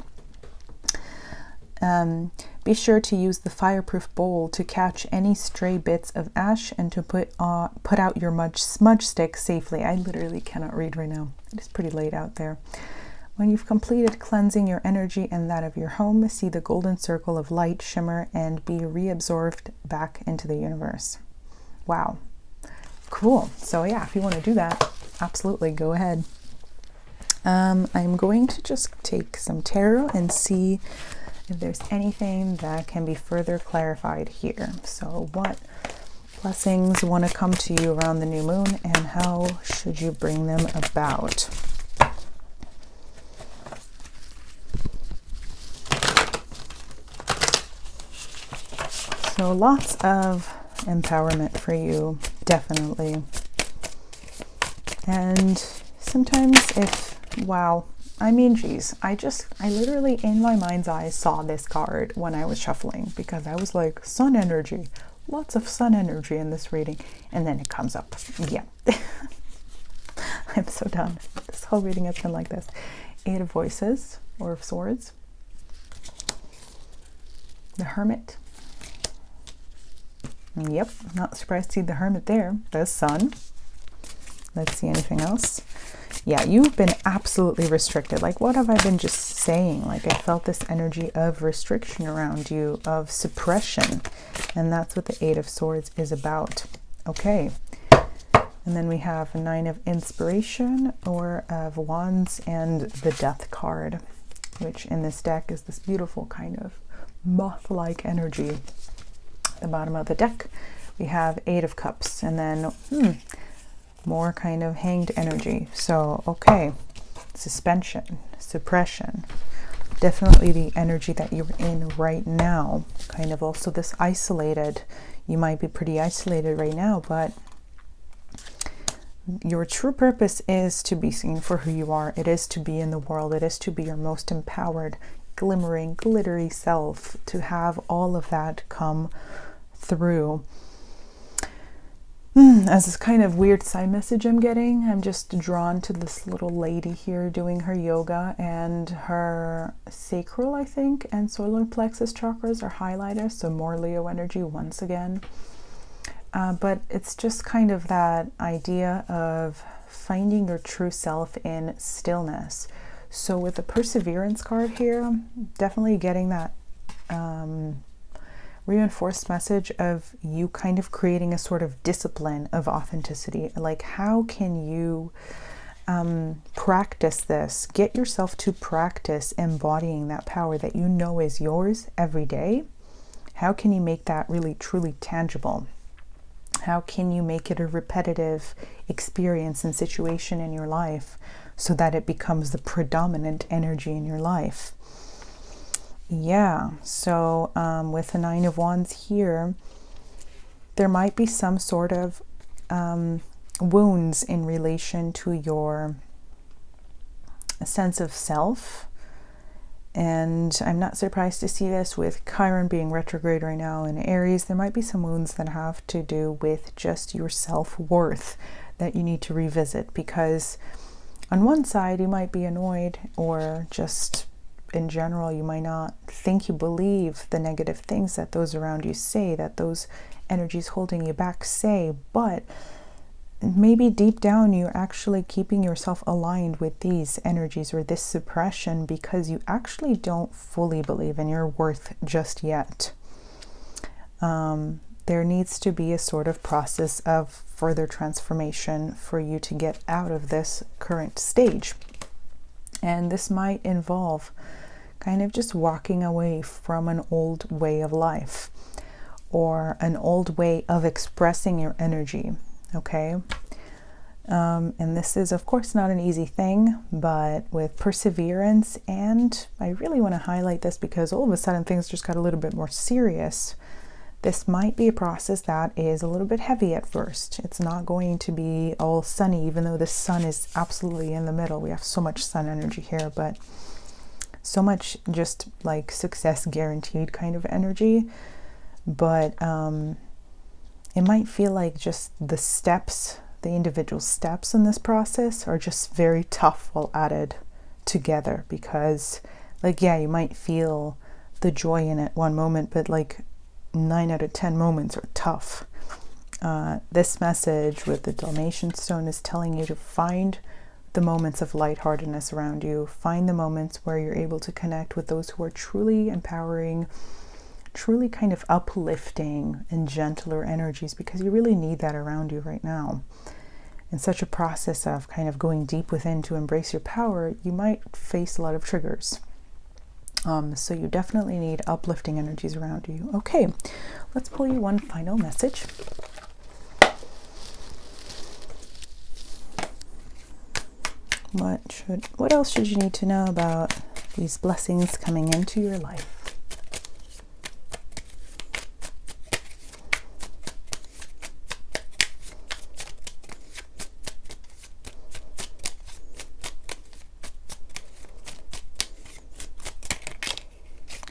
Speaker 1: Be sure to use the fireproof bowl to catch any stray bits of ash and to put out your smudge stick safely. I literally cannot read right now. It is pretty late out there. When you've completed cleansing your energy and that of your home, see the golden circle of light shimmer and be reabsorbed back into the universe. Wow. Cool. So yeah, if you want to do that, absolutely go ahead. I'm going to just take some tarot and see if there's anything that can be further clarified here. So what blessings want to come to you around the new moon, and how should you bring them about? So lots of empowerment for you, definitely. And sometimes geez, I literally in my mind's eye saw this card when I was shuffling, because I was like, sun energy, lots of sun energy in this reading. And then it comes up. Yeah. I'm so done. This whole reading has been like this. 8 of Voices, or of Swords. The Hermit. Yep, not surprised to see the Hermit there. The Sun. Let's see anything else. Yeah, you've been absolutely restricted. Like, what have I been just saying? Like, I felt this energy of restriction around you, of suppression. And that's what the 8 of Swords is about. Okay. And then we have a 9 of Inspiration, or of Wands, and the Death card, which in this deck is this beautiful kind of moth-like energy. At the bottom of the deck, we have 8 of Cups, and then more kind of hanged energy. So, okay, suspension, suppression, definitely the energy that you're in right now. Kind of also this isolated, you might be pretty isolated right now, but your true purpose is to be seen for who you are. It is to be in the world. It is to be your most empowered, glimmering, glittery self, to have all of that come through. As this kind of weird side message I'm getting, I'm just drawn to this little lady here doing her yoga, and her sacral, I think, and solar plexus chakras are highlighted, so more Leo energy once again. But it's just kind of that idea of finding your true self in stillness. So with the Perseverance card here, definitely getting that reinforced message of you kind of creating a sort of discipline of authenticity. Like, how can you practice this? Get yourself to practice embodying that power that you know is yours every day. How can you make that really truly tangible? How can you make it a repetitive experience and situation in your life so that it becomes the predominant energy in your life? Yeah, so with the 9 of Wands here, there might be some sort of wounds in relation to your sense of self. And I'm not surprised to see this with Chiron being retrograde right now in Aries. There might be some wounds that have to do with just your self-worth that you need to revisit, because on one side you might be annoyed, or just in general you might not think think you believe the negative things that those around you say, that those energies holding you back say, but maybe deep down you're actually keeping yourself aligned with these energies or this suppression because you actually don't fully believe in your worth just yet. There needs to be a sort of process of further transformation for you to get out of this current stage. And this might involve kind of just walking away from an old way of life or an old way of expressing your energy, okay? And this is, of course, not an easy thing, but with perseverance, and I really want to highlight this because all of a sudden things just got a little bit more serious. This might be a process that is a little bit heavy at first. It's not going to be all sunny, even though the sun is absolutely in the middle. We have so much sun energy here, but so much just like success guaranteed kind of energy. But it might feel like just the steps, the individual steps in this process are just very tough while added together, because like, yeah, you might feel the joy in it one moment, but like 9 out of 10 moments are tough. This message with the Dalmatian stone is telling you to find the moments of lightheartedness around you. Find the moments where you're able to connect with those who are truly empowering, truly kind of uplifting and gentler energies, because you really need that around you right now. In such a process of kind of going deep within to embrace your power, you might face a lot of triggers. So you definitely need uplifting energies around you. Okay, let's pull you one final message. What else should you need to know about these blessings coming into your life?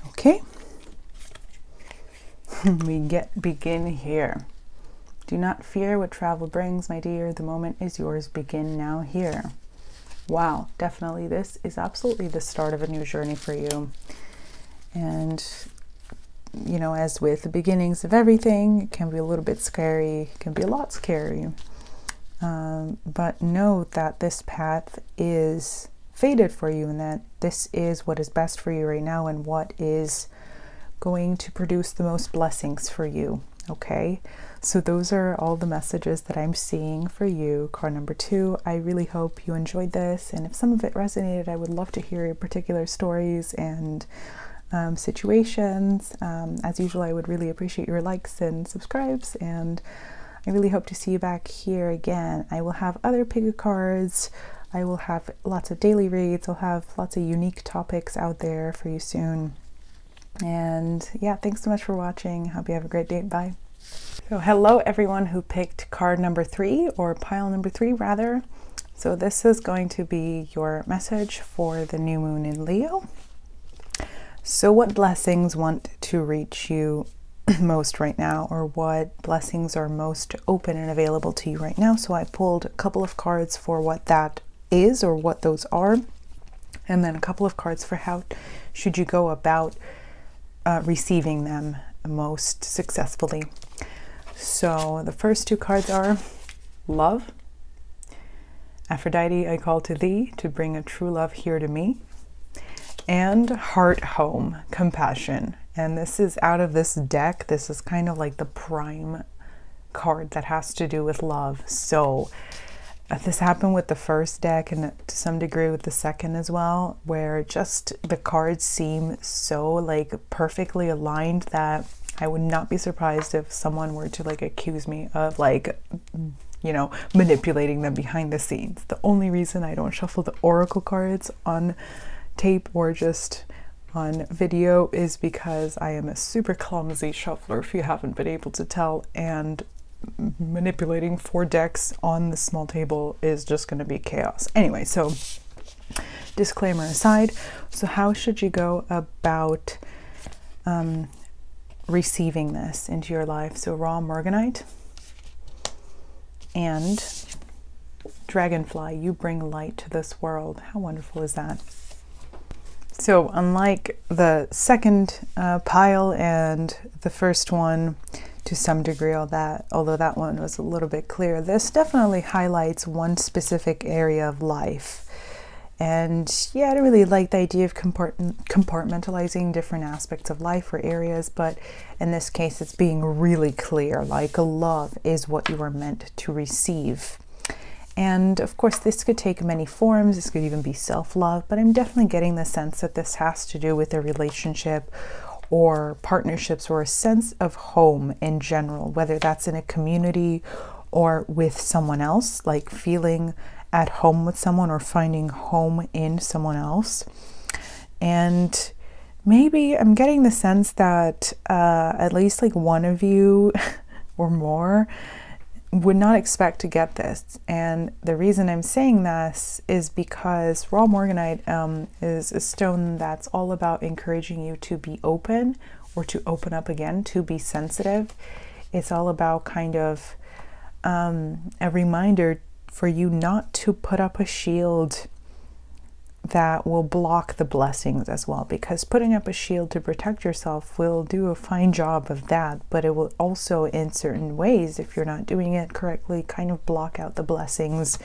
Speaker 1: Okay, we begin here. Do not fear what travel brings, my dear. The moment is yours. Begin now here. Wow, definitely this is absolutely the start of a new journey for you. And, you know, as with the beginnings of everything, it can be a little bit scary, it can be a lot scary. But know that this path is fated for you, and that this is what is best for you right now and what is going to produce the most blessings for you. Okay, so those are all the messages that I'm seeing for you, card number 2. I really hope you enjoyed this, and if some of it resonated, I would love to hear your particular stories and situations. As usual, I would really appreciate your likes and subscribes, and I really hope to see you back here again. I will have other pick cards. I will have lots of daily reads. I'll have lots of unique topics out there for you soon. And yeah, thanks so much for watching. Hope you have a great day. Bye. So hello everyone who picked card number 3, or pile number 3 rather. So this is going to be your message for the new moon in Leo. So what blessings want to reach you most right now, or what blessings are most open and available to you right now? So I pulled a couple of cards for what that is, or what those are, and then a couple of cards for how should you go about receiving them most successfully. So the first 2 cards are love. Aphrodite, I call to thee to bring a true love here to me. And heart home, compassion. And this is out of this deck. This is kind of like the prime card that has to do with love. So this happened with the first deck, and to some degree with the second as well, where just the cards seem so like perfectly aligned that I would not be surprised if someone were to like accuse me of like, you know, manipulating them behind the scenes. The only reason I don't shuffle the oracle cards on tape or just on video is because I am a super clumsy shuffler, if you haven't been able to tell, and manipulating 4 decks on the small table is just going to be chaos. Anyway, so disclaimer aside, so how should you go about receiving this into your life? So raw morganite and dragonfly, you bring light to this world. How wonderful is that? So unlike the second pile and the first one, to some degree, although that one was a little bit clear, this definitely highlights one specific area of life. And yeah, I don't really like the idea of compartmentalizing different aspects of life or areas, but in this case, it's being really clear, like love is what you are meant to receive. And of course, this could take many forms. This could even be self-love, but I'm definitely getting the sense that this has to do with a relationship or partnerships or a sense of home in general, whether that's in a community or with someone else, like feeling at home with someone or finding home in someone else. And maybe I'm getting the sense that at least like one of you or more would not expect to get this. And the reason I'm saying this is because raw morganite is a stone that's all about encouraging you to be open or to open up again, to be sensitive. It's all about kind of a reminder for you not to put up a shield that will block the blessings as well, because putting up a shield to protect yourself will do a fine job of that, but it will also, in certain ways, if you're not doing it correctly, kind of block out the blessings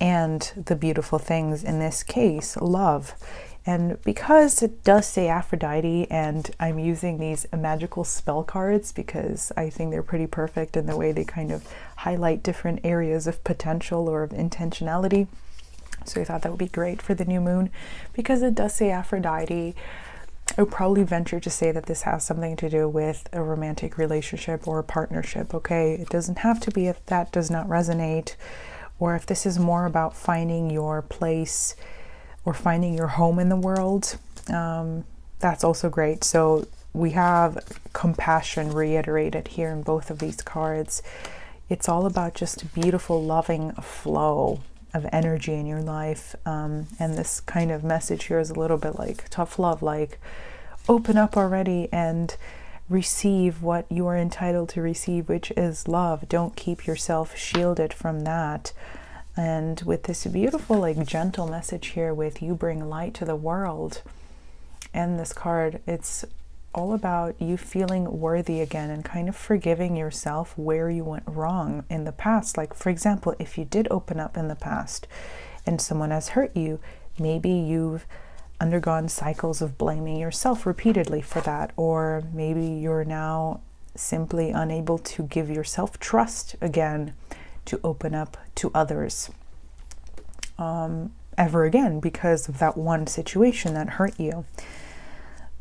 Speaker 1: and the beautiful things, in this case, love. And because it does say Aphrodite, and I'm using these magical spell cards because I think they're pretty perfect in the way they kind of highlight different areas of potential or of intentionality. So I thought that would be great for the new moon. Because it does say Aphrodite, I would probably venture to say that this has something to do with a romantic relationship or a partnership, okay? It doesn't have to be if that does not resonate, or if this is more about finding your place or finding your home in the world. That's also great. So we have compassion reiterated here in both of these cards. It's all about just a beautiful, loving flow of energy in your life. And this kind of message here is a little bit like tough love, like open up already and receive what you are entitled to receive, which is love. Don't keep yourself shielded from that. And with this beautiful, like gentle message here with you bring light to the world, and this card, it's all about you feeling worthy again and kind of forgiving yourself where you went wrong in the past. Like, for example, if you did open up in the past and someone has hurt you, maybe you've undergone cycles of blaming yourself repeatedly for that, or maybe you're now simply unable to give yourself trust again to open up to others ever again because of that one situation that hurt you.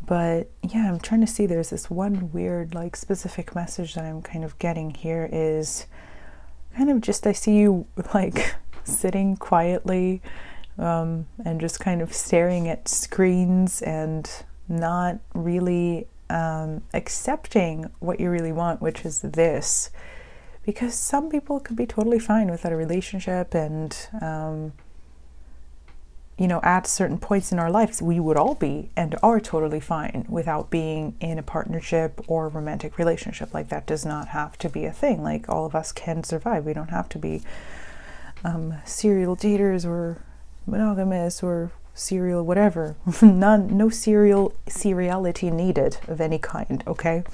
Speaker 1: But yeah, I'm trying to see, there's this one weird, like, specific message that I'm kind of getting here is kind of just, I see you like sitting quietly and just kind of staring at screens and not really accepting what you really want, which is this. Because some people could be totally fine without a relationship, and you know, at certain points in our lives, we would all be and are totally fine without being in a partnership or romantic relationship. Like, that does not have to be a thing. Like, all of us can survive. We don't have to be serial daters or monogamous or serial whatever. No seriality needed of any kind, okay?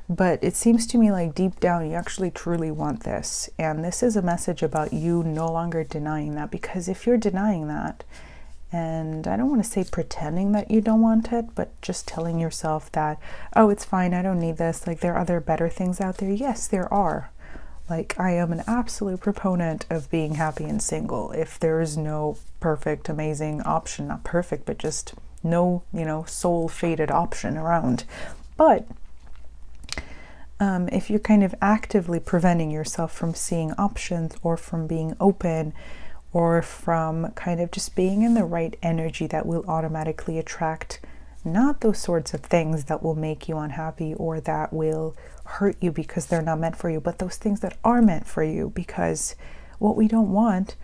Speaker 1: But it seems to me like deep down you actually truly want this. And this is a message about you no longer denying that. Because if you're denying that, and I don't want to say pretending that you don't want it, but just telling yourself that, oh, it's fine, I don't need this, like there are other better things out there. Yes, there are. Like, I am an absolute proponent of being happy and single. If there is no perfect, amazing option, not perfect, but just no, you know, soul-fated option around. But if you're kind of actively preventing yourself from seeing options, or from being open, or from kind of just being in the right energy that will automatically attract not those sorts of things that will make you unhappy or that will hurt you because they're not meant for you, but those things that are meant for you. Because what we don't want,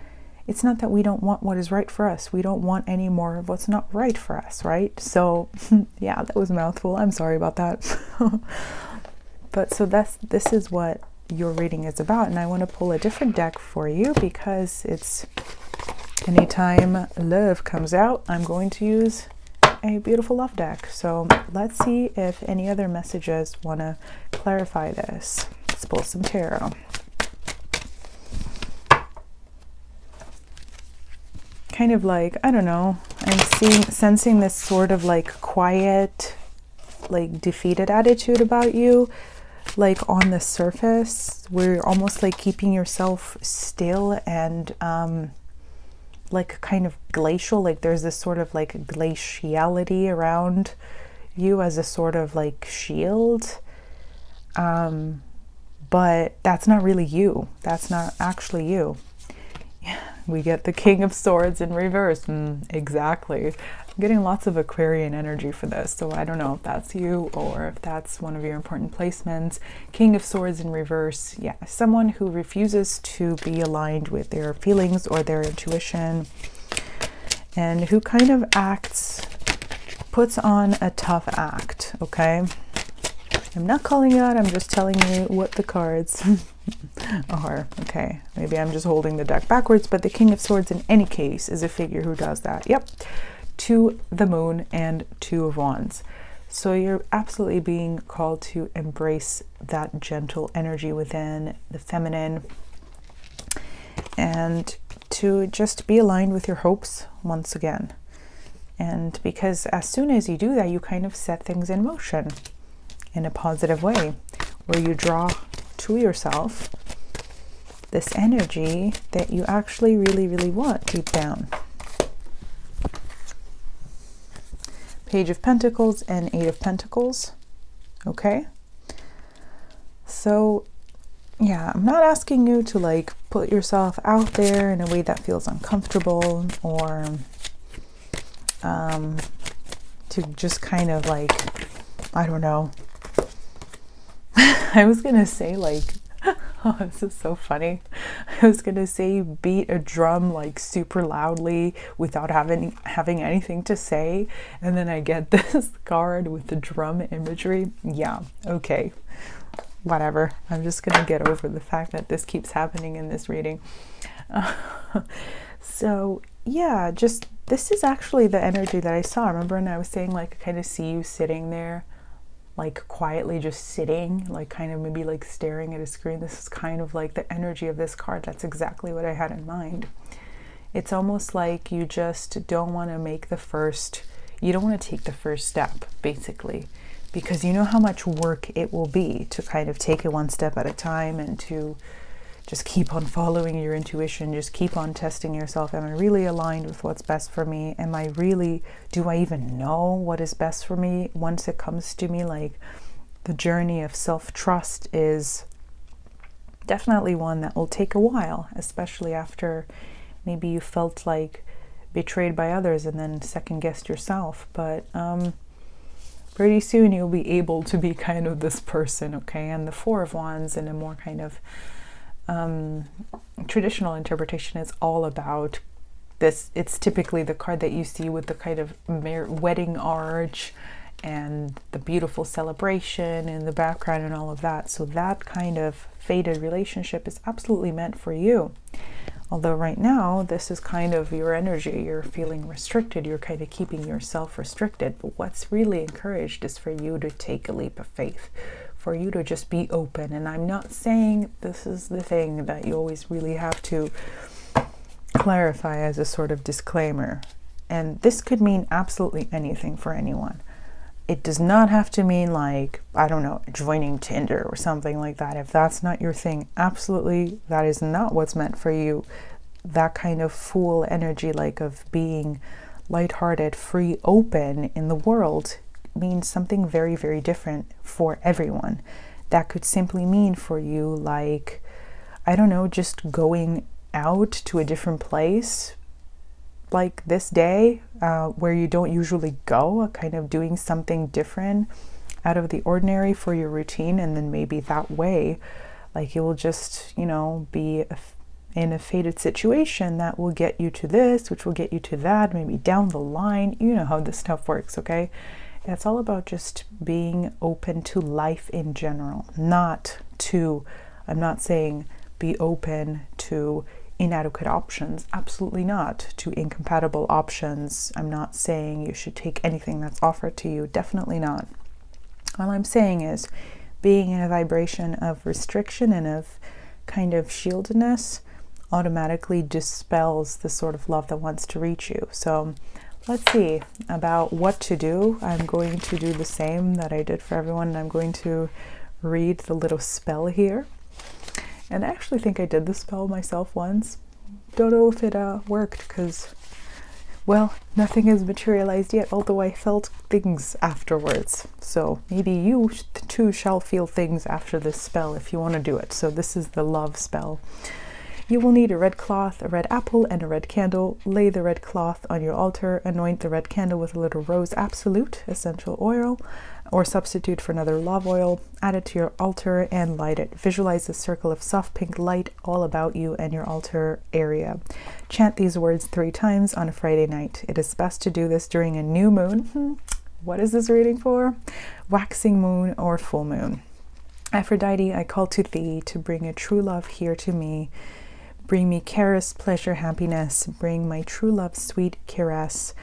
Speaker 1: it's not that we don't want what is right for us. We don't want any more of what's not right for us, right? So yeah, that was a mouthful. I'm sorry about that. But so this is what your reading is about. And I want to pull a different deck for you, because it's anytime love comes out, I'm going to use a beautiful love deck. So let's see if any other messages want to clarify this. Let's pull some tarot. Kind of like, I don't know, I'm sensing this sort of like quiet, like defeated attitude about you. Like on the surface, where you're almost like keeping yourself still and like kind of glacial, like there's this sort of like glaciality around you as a sort of like shield. But that's not really you. That's not actually you. We get the King of Swords in reverse. Exactly. I'm getting lots of Aquarian energy for this, so I don't know if that's you or if that's one of your important placements. King of Swords in reverse. Yeah, someone who refuses to be aligned with their feelings or their intuition, and who kind of puts on a tough act, okay? I'm not calling it out, I'm just telling you what the cards are. Okay, maybe I'm just holding the deck backwards, but the King of Swords in any case is a figure who does that. Yep, 2 the Moon and 2 of Wands. So you're absolutely being called to embrace that gentle energy within, the feminine, and to just be aligned with your hopes once again. And because as soon as you do that, you kind of set things in motion in a positive way, where you draw to yourself this energy that you actually really, really want deep down. Page of Pentacles and 8 of Pentacles. Okay. So yeah, I'm not asking you to like put yourself out there in a way that feels uncomfortable, or to just kind of like, I don't know. I was gonna say like, oh, this is so funny. I was gonna say beat a drum like super loudly without having anything to say, and then I get this card with the drum imagery. Yeah, okay, whatever. I'm just gonna get over the fact that this keeps happening in this reading. So yeah, just this is actually the energy that I saw. Remember when I was saying like I kind of see you sitting there, like quietly just sitting, like kind of maybe like staring at a screen. This is kind of like the energy of this card. That's exactly what I had in mind. It's almost like you just don't want to make you don't want to take the first step, basically, because you know how much work it will be to kind of take it one step at a time and to just keep on following your intuition, just keep on testing yourself. Am I really aligned with what's best for me? Do I even know what is best for me once it comes to me? Like, the journey of self-trust is definitely one that will take a while, especially after maybe you felt like betrayed by others and then second-guessed yourself. But pretty soon you'll be able to be kind of this person, okay? And the 4 of Wands in a more kind of traditional interpretation is all about this. It's typically the card that you see with the kind of wedding arch and the beautiful celebration in the background and all of that. So that kind of fated relationship is absolutely meant for you. Although right now, this is kind of your energy. You're feeling restricted. You're kind of keeping yourself restricted. But what's really encouraged is for you to take a leap of faith, for you to just be open. And I'm not saying this is the thing that you always really have to clarify as a sort of disclaimer. And this could mean absolutely anything for anyone. It does not have to mean like, I don't know, joining Tinder or something like that. If that's not your thing, absolutely, that is not what's meant for you. That kind of full energy, like of being lighthearted, free, open in the world, means something very, very different for everyone. That could simply mean for you, like, I don't know, just going out to a different place, like this day, where you don't usually go, kind of doing something different out of the ordinary for your routine. And then maybe that way, like, you will just, you know, be in a fated situation that will get you to this, which will get you to that, maybe down the line. You know how this stuff works, okay? It's all about just being open to life in general, I'm not saying be open to inadequate options. Absolutely not. To incompatible options. I'm not saying you should take anything that's offered to you. Definitely not. All I'm saying is being in a vibration of restriction and of kind of shieldedness automatically dispels the sort of love that wants to reach you. So let's see about what to do. I'm going to do the same that I did for everyone, and I'm going to read the little spell here. And I actually think I did the spell myself once. Don't know if it worked, because, well, nothing has materialized yet, although I felt things afterwards. So maybe you too shall feel things after this spell if you want to do it. So this is the love spell. You will need a red cloth, a red apple, and a red candle. Lay the red cloth on your altar. Anoint the red candle with a little rose absolute essential oil, or substitute for another love oil. Add it to your altar and light it. Visualize a circle of soft pink light all about you and your altar area. Chant these words 3 times on a Friday night. It is best to do this during a new moon. What is this reading for? Waxing moon or full moon. Aphrodite, I call to thee to bring a true love here to me. Bring me caress, pleasure, happiness. Bring my true love, sweet caress.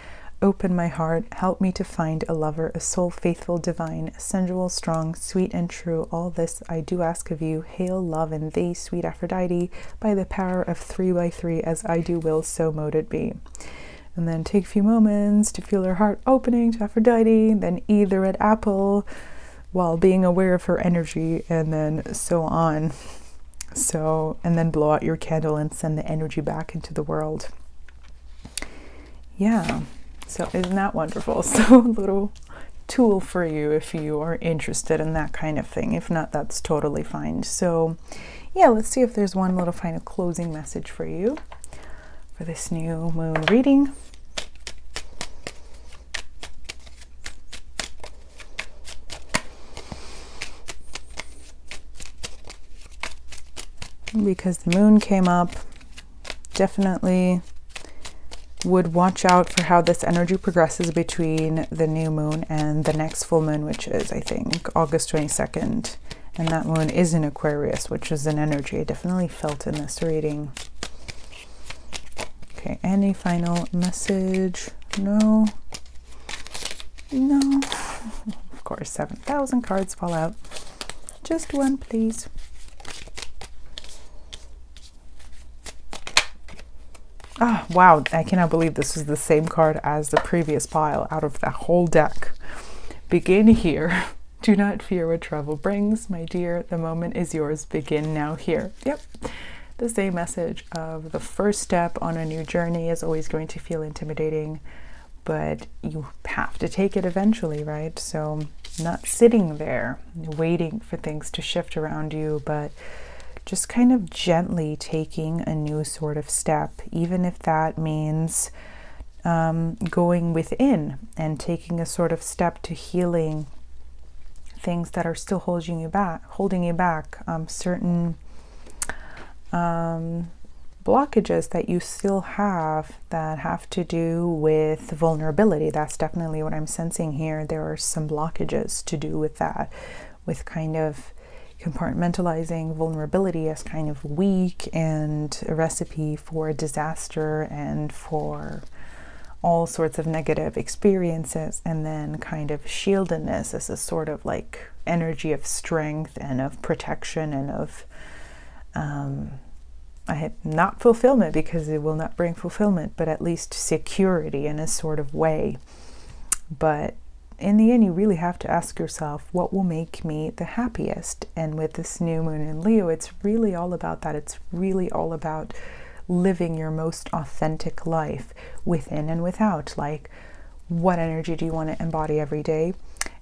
Speaker 1: Open my heart. Help me to find a lover, a soul faithful, divine, sensual, strong, sweet, and true. All this I do ask of you. Hail, love, and thee, sweet Aphrodite, by the power of 3 by 3, as I do will, so mote it be. And then take a few moments to feel her heart opening to Aphrodite. Then eat the red apple while being aware of her energy, and then so on. So, and then blow out your candle and send the energy back into the world. Yeah, so isn't that wonderful? So a little tool for you if you are interested in that kind of thing. If not, that's totally fine. So yeah, let's see if there's one little final closing message for you for this new moon reading. Because the moon came up, definitely would watch out for how this energy progresses between the new moon and the next full moon, which is, I think, August 22nd. And that moon is in Aquarius, which is an energy I definitely felt in this reading. Okay, any final message? No. No. Of course, 7,000 cards fall out. Just one, please. Oh, wow, I cannot believe this is the same card as the previous pile out of the whole deck. Begin here. Do not fear what travel brings, my dear. The moment is yours. Begin now here. Yep. The same message of the first step on a new journey is always going to feel intimidating, but you have to take it eventually, right? So not sitting there waiting for things to shift around you, but just kind of gently taking a new sort of step, even if that means going within and taking a sort of step to healing things that are still holding you back, certain blockages that you still have that have to do with vulnerability. That's definitely what I'm sensing here. There are some blockages to do with that, with kind of compartmentalizing vulnerability as kind of weak and a recipe for disaster and for all sorts of negative experiences, and then kind of shieldedness as a sort of like energy of strength and of protection and of not fulfillment, because it will not bring fulfillment, but at least security in a sort of way. But in the end, you really have to ask yourself, what will make me the happiest? And with this new moon in Leo, it's really all about that. It's really all about living your most authentic life within and without. Like, what energy do you want to embody every day?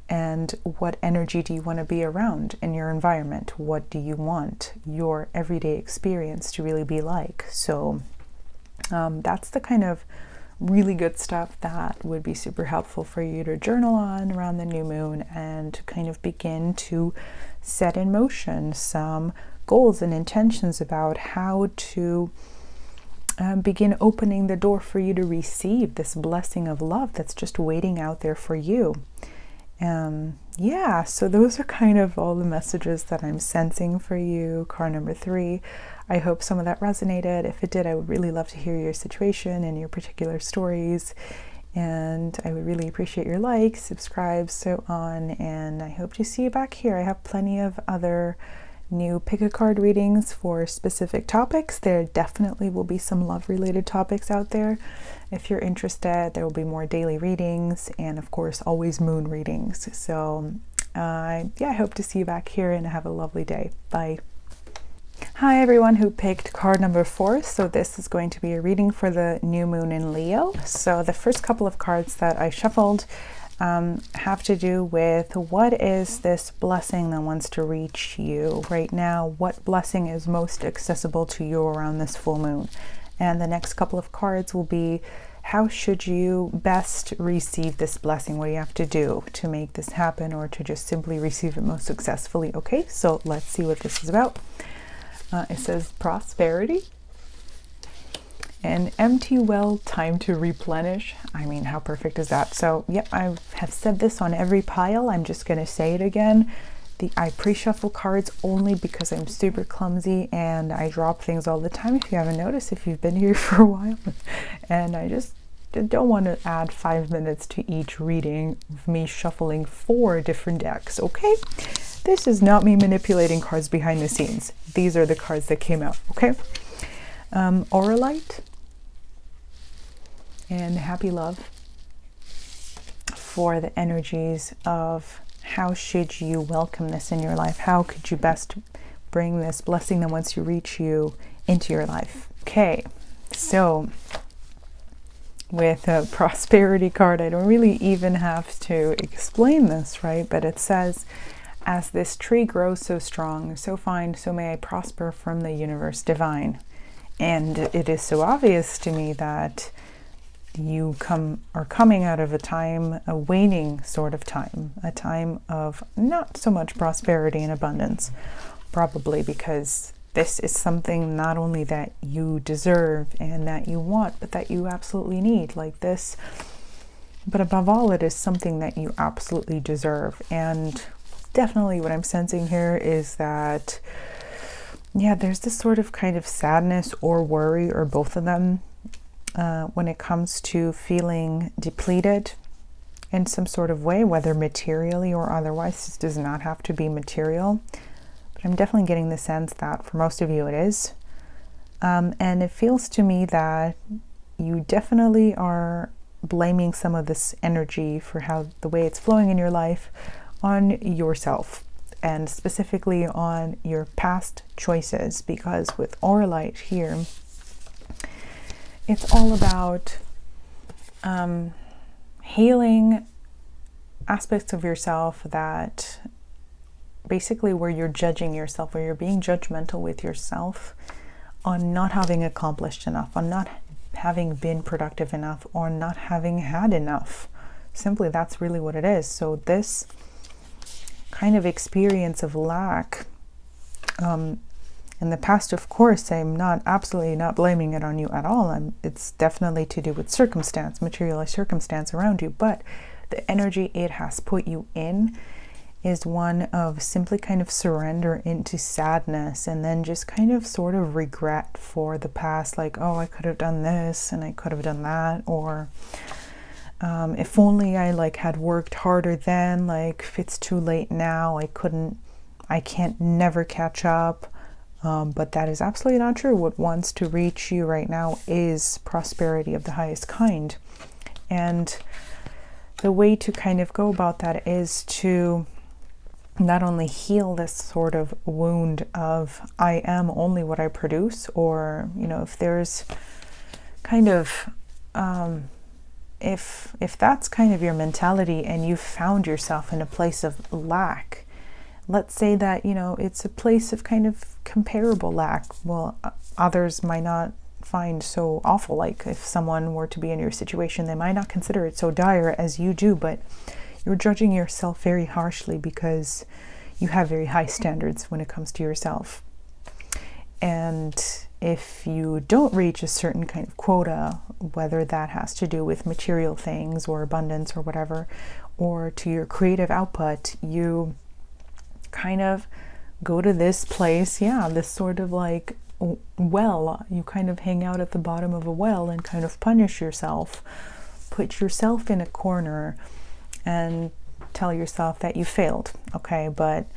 Speaker 1: And what energy do you want to be around in your environment? What do you want your everyday experience to really be like? So that's the kind of really good stuff that would be super helpful for you to journal on around the new moon, and to kind of begin to set in motion some goals and intentions about how to begin opening the door for you to receive this blessing of love that's just waiting out there for you. Yeah, so those are kind of all the messages that I'm sensing for you. Card number 3. I hope some of that resonated. If it did, I would really love to hear your situation and your particular stories. And I would really appreciate your likes, subscribe, so on. And I hope to see you back here. I have plenty of other new pick a card readings for specific topics. There definitely will be some love related topics out there. If you're interested, there will be more daily readings and of course always moon readings. So yeah, I hope to see you back here and have a lovely day. Bye. Hi everyone who picked card number 4. So this is going to be a reading for the new moon in Leo. So the first couple of cards that I shuffled have to do with what is this blessing that wants to reach you right now. What blessing is most accessible to you around this full moon? And the next couple of cards will be, how should you best receive this blessing? What do you have to do to make this happen, or to just simply receive it most successfully? Okay, so let's see what this is about. It says prosperity. An empty well, time to replenish. I mean, how perfect is that? So, yep, I have said this on every pile. I'm just going to say it again. I pre-shuffle cards only because I'm super clumsy and I drop things all the time, if you haven't noticed, if you've been here for a while. And I just don't want to add 5 minutes to each reading of me shuffling 4 different decks, okay? This is not me manipulating cards behind the scenes. These are the cards that came out, okay? Auralite and happy love for the energies of how should you welcome this in your life? How could you best bring this blessing that wants to reach you into your life? Okay, so with a prosperity card, I don't really even have to explain this, right? But it says, as this tree grows so strong, so fine, so may I prosper from the universe divine. And it is so obvious to me that you are coming out of a time, a waning sort of time, a time of not so much prosperity and abundance, probably because this is something not only that you deserve and that you want, but that you absolutely need, like this. But above all, it is something that you absolutely deserve. And definitely what I'm sensing here is that, yeah, there's this sort of kind of sadness or worry, or both of them, when it comes to feeling depleted in some sort of way, whether materially or otherwise. This does not have to be material, but I'm definitely getting the sense that for most of you it is. And it feels to me that you definitely are blaming some of this energy for the way it's flowing in your life on yourself, and specifically on your past choices, because with Auralite here, it's all about healing aspects of yourself that basically where you're judging yourself, where you're being judgmental with yourself on not having accomplished enough, on not having been productive enough, or not having had enough. Simply, that's really what it is. So this kind of experience of lack in the past, of course, I'm absolutely not blaming it on you at all. It's definitely to do with circumstance, materialized circumstance around you, but the energy it has put you in is one of simply kind of surrender into sadness, and then just kind of sort of regret for the past, like, oh, I could have done this and I could have done that, or if only I had worked harder then, like it's too late now, I can't never catch up. But that is absolutely not true. What wants to reach you right now is prosperity of the highest kind. And the way to kind of go about that is to not only heal this sort of wound of I am only what I produce, or, if there's kind of, if that's kind of your mentality and you've found yourself in a place of lack, let's say that, it's a place of kind of comparable lack. Well, others might not find so awful. Like if someone were to be in your situation, they might not consider it so dire as you do, but you're judging yourself very harshly because you have very high standards when it comes to yourself. And if you don't reach a certain kind of quota, whether that has to do with material things or abundance or whatever, or to your creative output, you kind of go to this place, this sort of well. You kind of hang out at the bottom of a well and kind of punish yourself, put yourself in a corner and tell yourself that you failed. Okay, but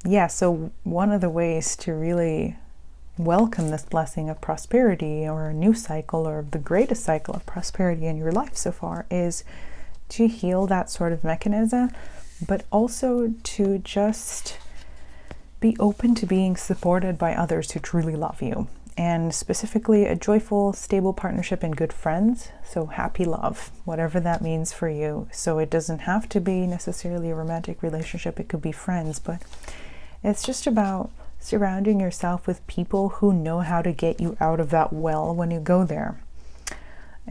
Speaker 1: yeah, so one of the ways to really welcome this blessing of prosperity, or a new cycle, or the greatest cycle of prosperity in your life so far, is to heal that sort of mechanism, but also to just be open to being supported by others who truly love you, and specifically a joyful, stable partnership and good friends. So happy love, whatever that means for you. So it doesn't have to be necessarily a romantic relationship, it could be friends, but it's just about surrounding yourself with people who know how to get you out of that well when you go there.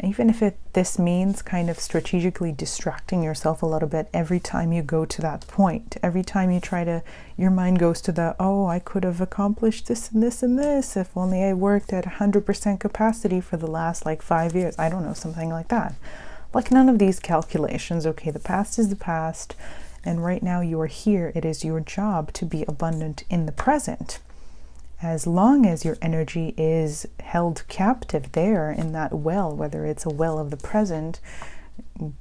Speaker 1: Even if this means kind of strategically distracting yourself a little bit every time you go to that point. Every time you try to, your mind goes to the, oh, I could have accomplished this and this and this if only I worked at 100% capacity for the last 5 years. I don't know, something like that. None of these calculations. Okay, the past is the past, and right now you are here. It is your job to be abundant in the present. As long as your energy is held captive there in that well, whether it's a well of the present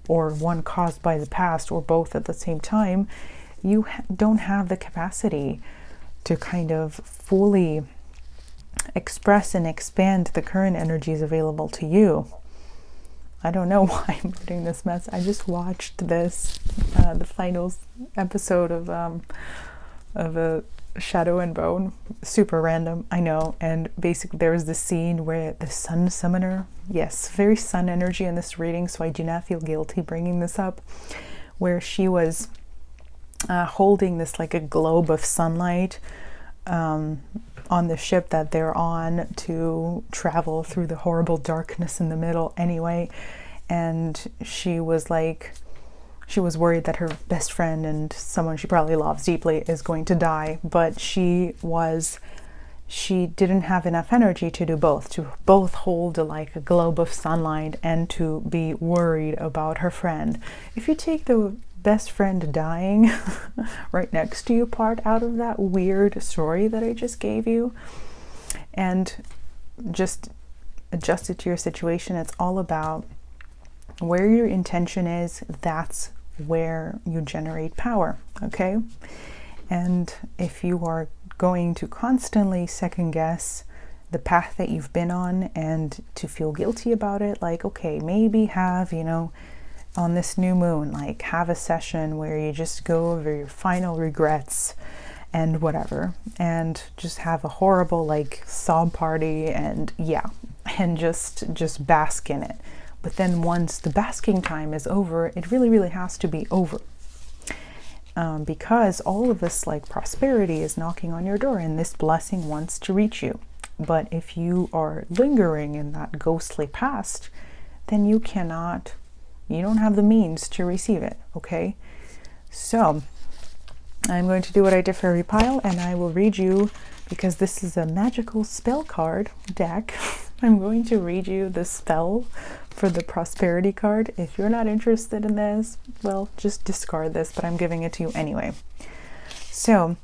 Speaker 1: or one caused by the past, or both at the same time, you don't have the capacity to kind of fully express and expand the current energies available to you. I don't know why I'm putting this mess. I just watched this, the final episode of a Shadow and Bone, super random, I know, and basically there was this scene where the sun summoner, yes, very sun energy in this reading, so I do not feel guilty bringing this up, where she was holding this a globe of sunlight on the ship that they're on to travel through the horrible darkness in the middle anyway, and she was worried that her best friend and someone she probably loves deeply is going to die, but she didn't have enough energy to do both, to both hold a globe of sunlight and to be worried about her friend. If you take the best friend dying right next to you part out of that weird story that I just gave you and just adjust it to your situation, it's all about where your intention is. That's where you generate power, okay? And if you are going to constantly second guess the path that you've been on and to feel guilty about it, okay, maybe have, on this new moon, have a session where you just go over your final regrets and whatever, and just have a horrible sob party and just bask in it. But then once the basking time is over, it really, really has to be over. Because all of this prosperity is knocking on your door and this blessing wants to reach you. But if you are lingering in that ghostly past, then you don't have the means to receive it, okay? So I'm going to do what I did for every pile, and I will read you, because this is a magical spell card deck. I'm going to read you the spell for the prosperity card. If you're not interested in this, well, just discard this, but I'm giving it to you anyway. So,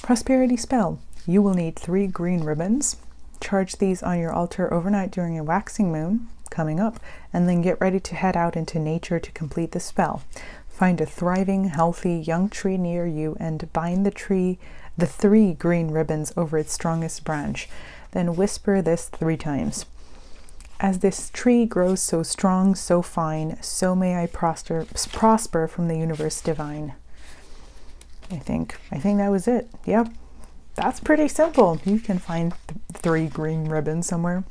Speaker 1: prosperity spell. You will need 3 green ribbons. Charge these on your altar overnight during a waxing moon coming up, and then get ready to head out into nature to complete the spell. Find a thriving, healthy young tree near you and bind the 3 green ribbons over its strongest branch. Then whisper this 3 times. As this tree grows so strong, so fine, so may I prosper from the universe divine. I think that was it. Yep. That's pretty simple. You can find 3 green ribbons somewhere.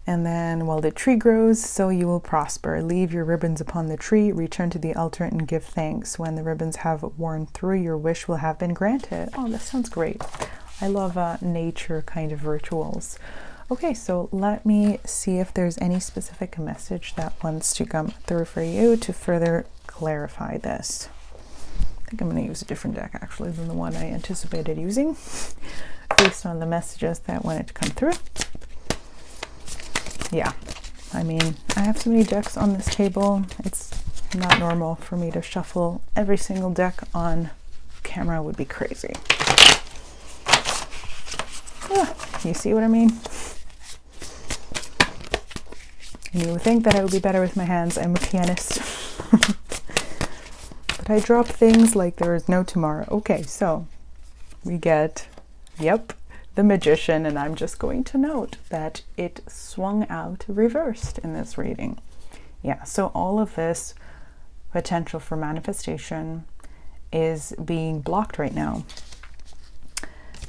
Speaker 1: And then while the tree grows, so you will prosper. Leave your ribbons upon the tree, return to the altar and give thanks. When the ribbons have worn through, your wish will have been granted. Oh, that sounds great. I love nature kind of rituals. Okay, so let me see if there's any specific message that wants to come through for you to further clarify this. I think I'm going to use a different deck actually than the one I anticipated using, based on the messages that wanted to come through. Yeah, I mean, I have so many decks on this table. It's not normal for me to shuffle every single deck on camera. Would be crazy. You see what I mean? And you would think that I would be better with my hands. I'm a pianist. But I drop things like there is no tomorrow. Okay, so we get, yep, the Magician, and I'm just going to note that it swung out reversed in this reading. Yeah, so all of this potential for manifestation is being blocked right now.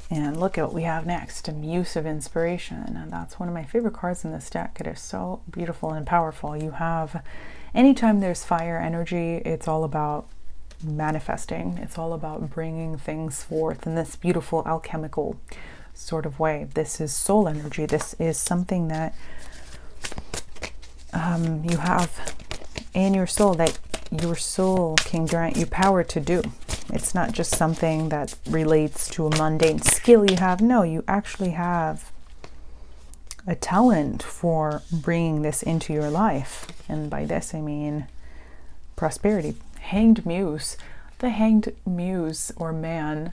Speaker 1: And look at what we have next, a Muse of Inspiration. And that's one of my favorite cards in this deck. It is so beautiful and powerful. You have, anytime there's fire energy, it's all about manifesting. It's all about bringing things forth in this beautiful alchemical sort of way. This is soul energy. This is something that you have in your soul, that your soul can grant you power to do. It's not just something that relates to a mundane skill you have. No, you actually have a talent for bringing this into your life. And by this, I mean prosperity. Hanged Muse. The Hanged Muse, or man,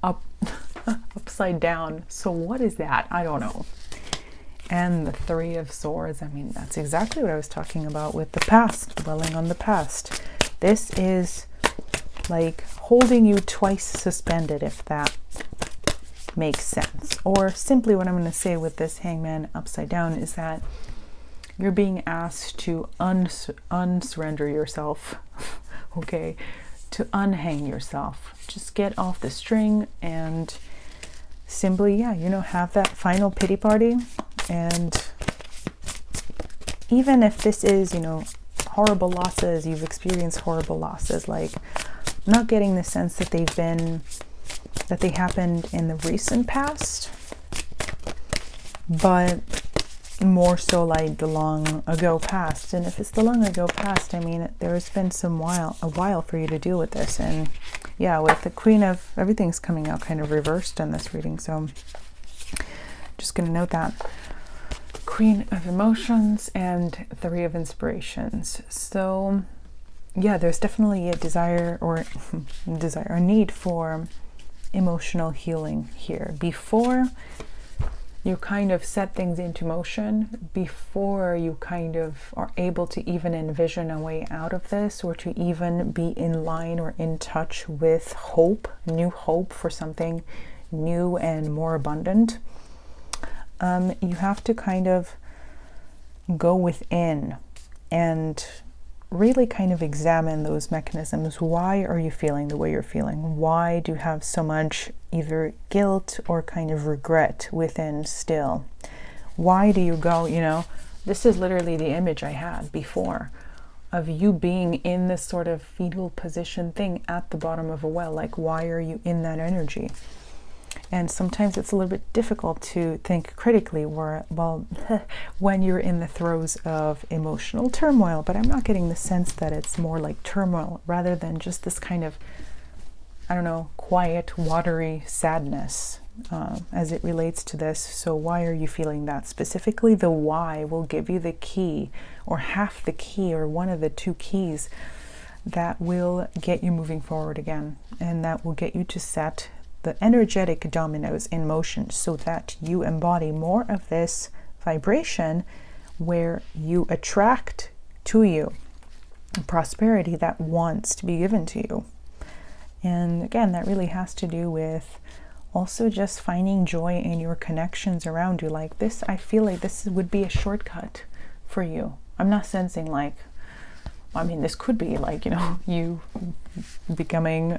Speaker 1: upside down. So what is that? I don't know. And the Three of Swords. I mean, that's exactly what I was talking about with the past, dwelling on the past. This is like holding you twice suspended, if that makes sense. Or simply what I'm going to say with this Hangman upside down is that you're being asked to unsurrender yourself, okay, to unhang yourself. Just get off the string and simply, yeah, you know, have that final pity party. And even if this is, you know, horrible losses, you've experienced horrible losses, like not getting the sense that they happened in the recent past, but more so like the long ago past. And if it's the long ago past, I mean, there's been a while for you to deal with this. And yeah, with the Queen of, everything's coming out kind of reversed in this reading, so just gonna note that. Queen of Emotions and Three of Inspirations. So yeah, there's definitely a desire or a need for emotional healing here. Before you kind of set things into motion, before you kind of are able to even envision a way out of this, or to even be in line or in touch with hope, new hope for something new and more abundant, you have to kind of go within and really kind of examine those mechanisms. Why are you feeling the way you're feeling? Why do you have so much either guilt or kind of regret within still? Why do you go, you know, this is literally the image I had before of you being in this sort of fetal position thing at the bottom of a well. Like, why are you in that energy? And sometimes it's a little bit difficult to think critically when you're in the throes of emotional turmoil. But I'm not getting the sense that it's more like turmoil rather than just this kind of, I don't know, quiet, watery sadness as it relates to this. So why are you feeling that? Specifically, the why will give you the key, or half the key, or one of the two keys that will get you moving forward again. And that will get you to set the energetic dominoes in motion so that you embody more of this vibration where you attract to you prosperity that wants to be given to you. And again, that really has to do with also just finding joy in your connections around you. Like this, I feel like this would be a shortcut for you. I'm not sensing like, I mean, this could be like, you know, you becoming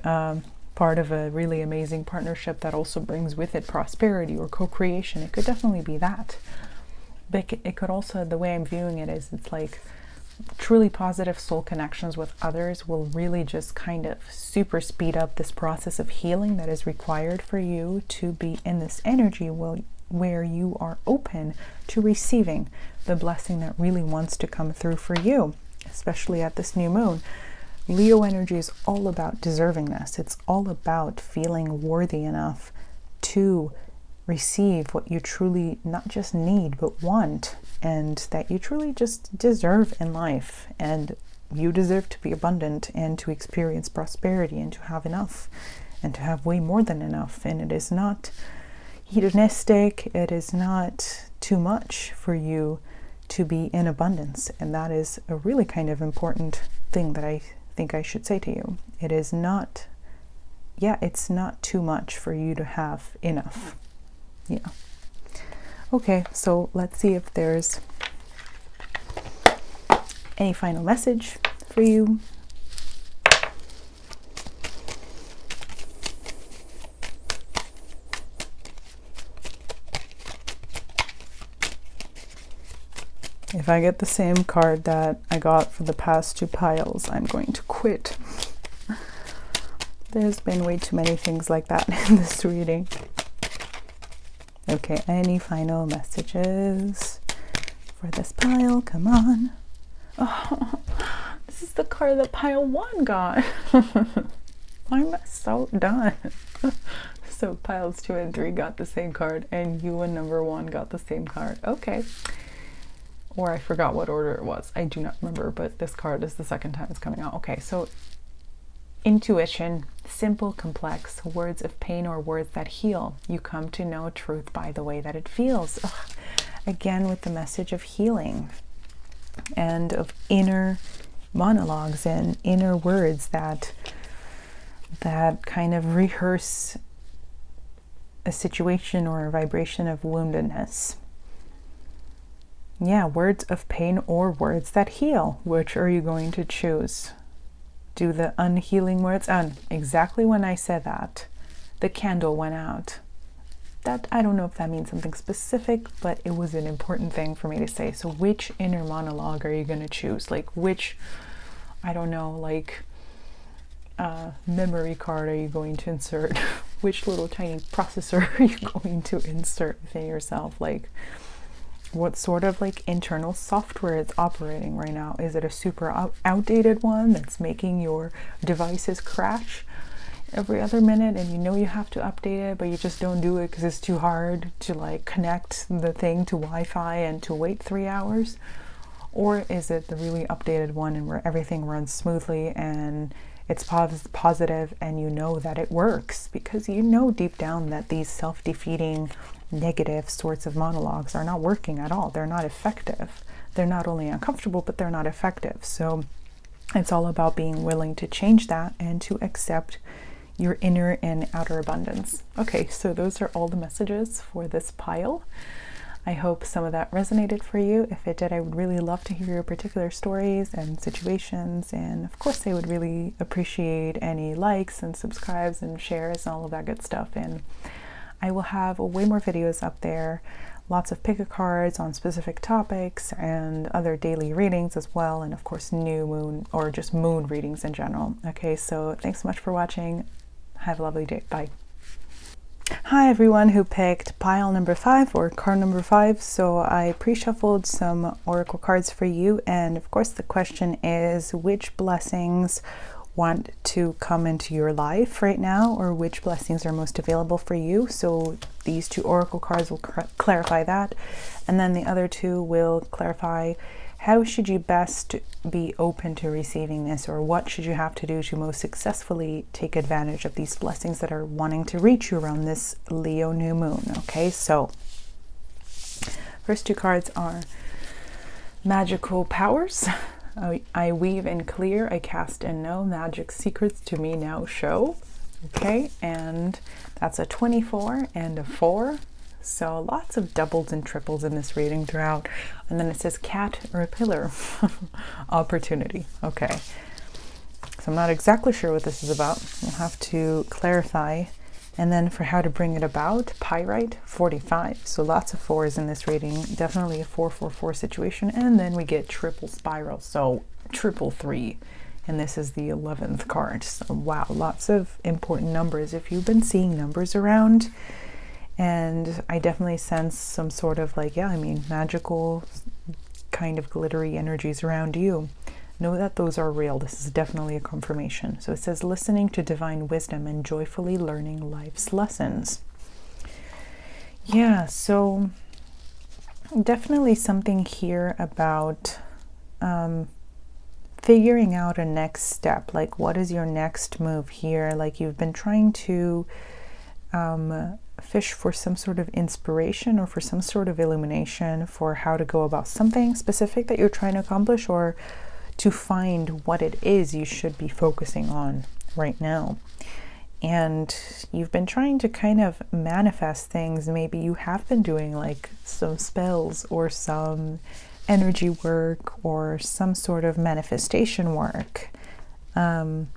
Speaker 1: part of a really amazing partnership that also brings with it prosperity or co-creation. It could definitely be that. But it could also, the way I'm viewing it is, it's like truly positive soul connections with others will really just kind of super speed up this process of healing that is required for you to be in this energy where you are open to receiving the blessing that really wants to come through for you, especially at this new moon. Leo energy is all about deserving this. It's all about feeling worthy enough to receive what you truly not just need but want, and that you truly just deserve in life. And you deserve to be abundant and to experience prosperity and to have enough and to have way more than enough. And it is not, hedonistic. It is not too much for you to be in abundance. And that is a really kind of important thing that I think I should say to you. It is not, it's not too much for you to have enough. Yeah. Okay, so let's see if there's any final message for you. If I get the same card that I got for the past 2 piles, I'm going to quit. There's been way too many things like that in this reading. Okay, any final messages for this pile? Come on. Oh, this is the card that pile 1 got. I'm so done. So piles 2 and 3 got the same card, and you and number 1 got the same card. Okay. Or I forgot what order it was. I do not remember, but this card is the second time it's coming out. Okay, so intuition, simple, complex, words of pain or words that heal. You come to know truth by the way that it feels. Ugh. Again, with the message of healing and of inner monologues and inner words that kind of rehearse a situation or a vibration of woundedness. Yeah, words of pain or words that heal. Which are you going to choose? Do the unhealing words? Exactly when I said that, the candle went out. That, I don't know if that means something specific, but it was an important thing for me to say. So which inner monologue are you going to choose? Like which, I don't know, like memory card are you going to insert? Which little tiny processor are you going to insert within yourself? Like, what sort of like internal software it's operating right now? Is it a super outdated one that's making your devices crash every other minute and you know you have to update it, but you just don't do it because it's too hard to like connect the thing to Wi-Fi and to wait 3 hours? Or is it the really updated one and where everything runs smoothly and it's positive and you know that it works because you know deep down that these self-defeating negative sorts of monologues are not working at all. They're not effective. They're not only uncomfortable, but they're not effective. So it's all about being willing to change that and to accept your inner and outer abundance. Okay, so those are all the messages for this pile. I hope some of that resonated for you. If it did, I would really love to hear your particular stories and situations. And of course, I would really appreciate any likes and subscribes and shares and all of that good stuff. And I will have way more videos up there, lots of pick a cards on specific topics and other daily readings as well. And of course, new moon or just moon readings in general. Okay, so thanks so much for watching. Have a lovely day. Bye. Hi everyone who picked pile number 5 or card number 5. So I pre-shuffled some oracle cards for you, and of course the question is which blessings want to come into your life right now, or which blessings are most available for you. So these 2 oracle cards will clarify that, and then the other 2 will clarify how should you best be open to receiving this, or what should you have to do to most successfully take advantage of these blessings that are wanting to reach you around this Leo new moon. Okay, so first 2 cards are magical powers. I weave and clear, I cast and know, magic secrets to me now show. Okay, and that's a 24 and a 4. So lots of doubles and triples in this reading throughout. And then it says cat or a pillar. Opportunity. Okay. So I'm not exactly sure what this is about. We'll have to clarify. And then for how to bring it about, pyrite, 45. So lots of 4s in this reading. Definitely a 4-4-4 situation. And then we get triple spiral. So triple 3. And this is the 11th card. So wow, lots of important numbers. If you've been seeing numbers around, and I definitely sense some sort of like, magical kind of glittery energies around you, know that those are real. This is definitely a confirmation. So it says listening to divine wisdom and joyfully learning life's lessons. Yeah, so definitely something here about figuring out a next step. Like, what is your next move here? Like, you've been trying to fish for some sort of inspiration or for some sort of illumination for how to go about something specific that you're trying to accomplish, or to find what it is you should be focusing on right now. And you've been trying to kind of manifest things. Maybe you have been doing like some spells or some energy work or some sort of manifestation work to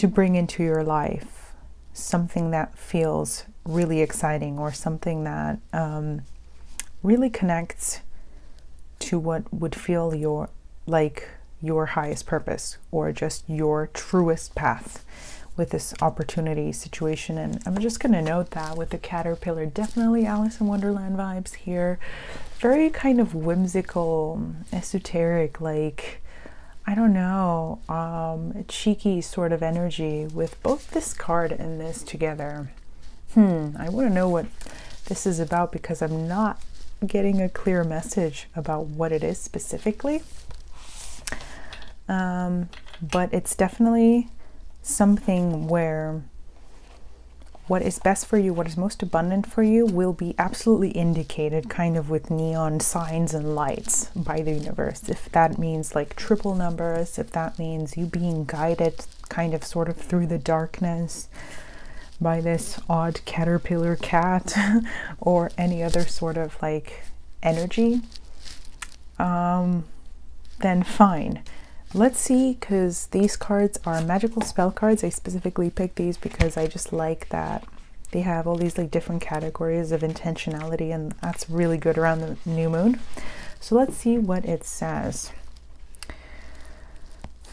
Speaker 1: bring into your life something that feels really exciting, or something that really connects to what would feel your highest purpose, or just your truest path with this opportunity situation. And I'm just going to note that with the caterpillar, definitely Alice in Wonderland vibes here. Very kind of whimsical, esoteric, like, I don't know, cheeky sort of energy with both this card and this together. I want to know what this is about, because I'm not getting a clear message about what it is specifically. But it's definitely something where what is best for you, what is most abundant for you, will be absolutely indicated kind of with neon signs and lights by the universe. If that means like triple numbers, if that means you being guided kind of sort of through the darkness by this odd caterpillar cat or any other sort of like energy, then fine. Let's see, because these cards are magical spell cards. I specifically picked these because I just like that they have all these like different categories of intentionality, and that's really good around the new moon. So let's see what it says.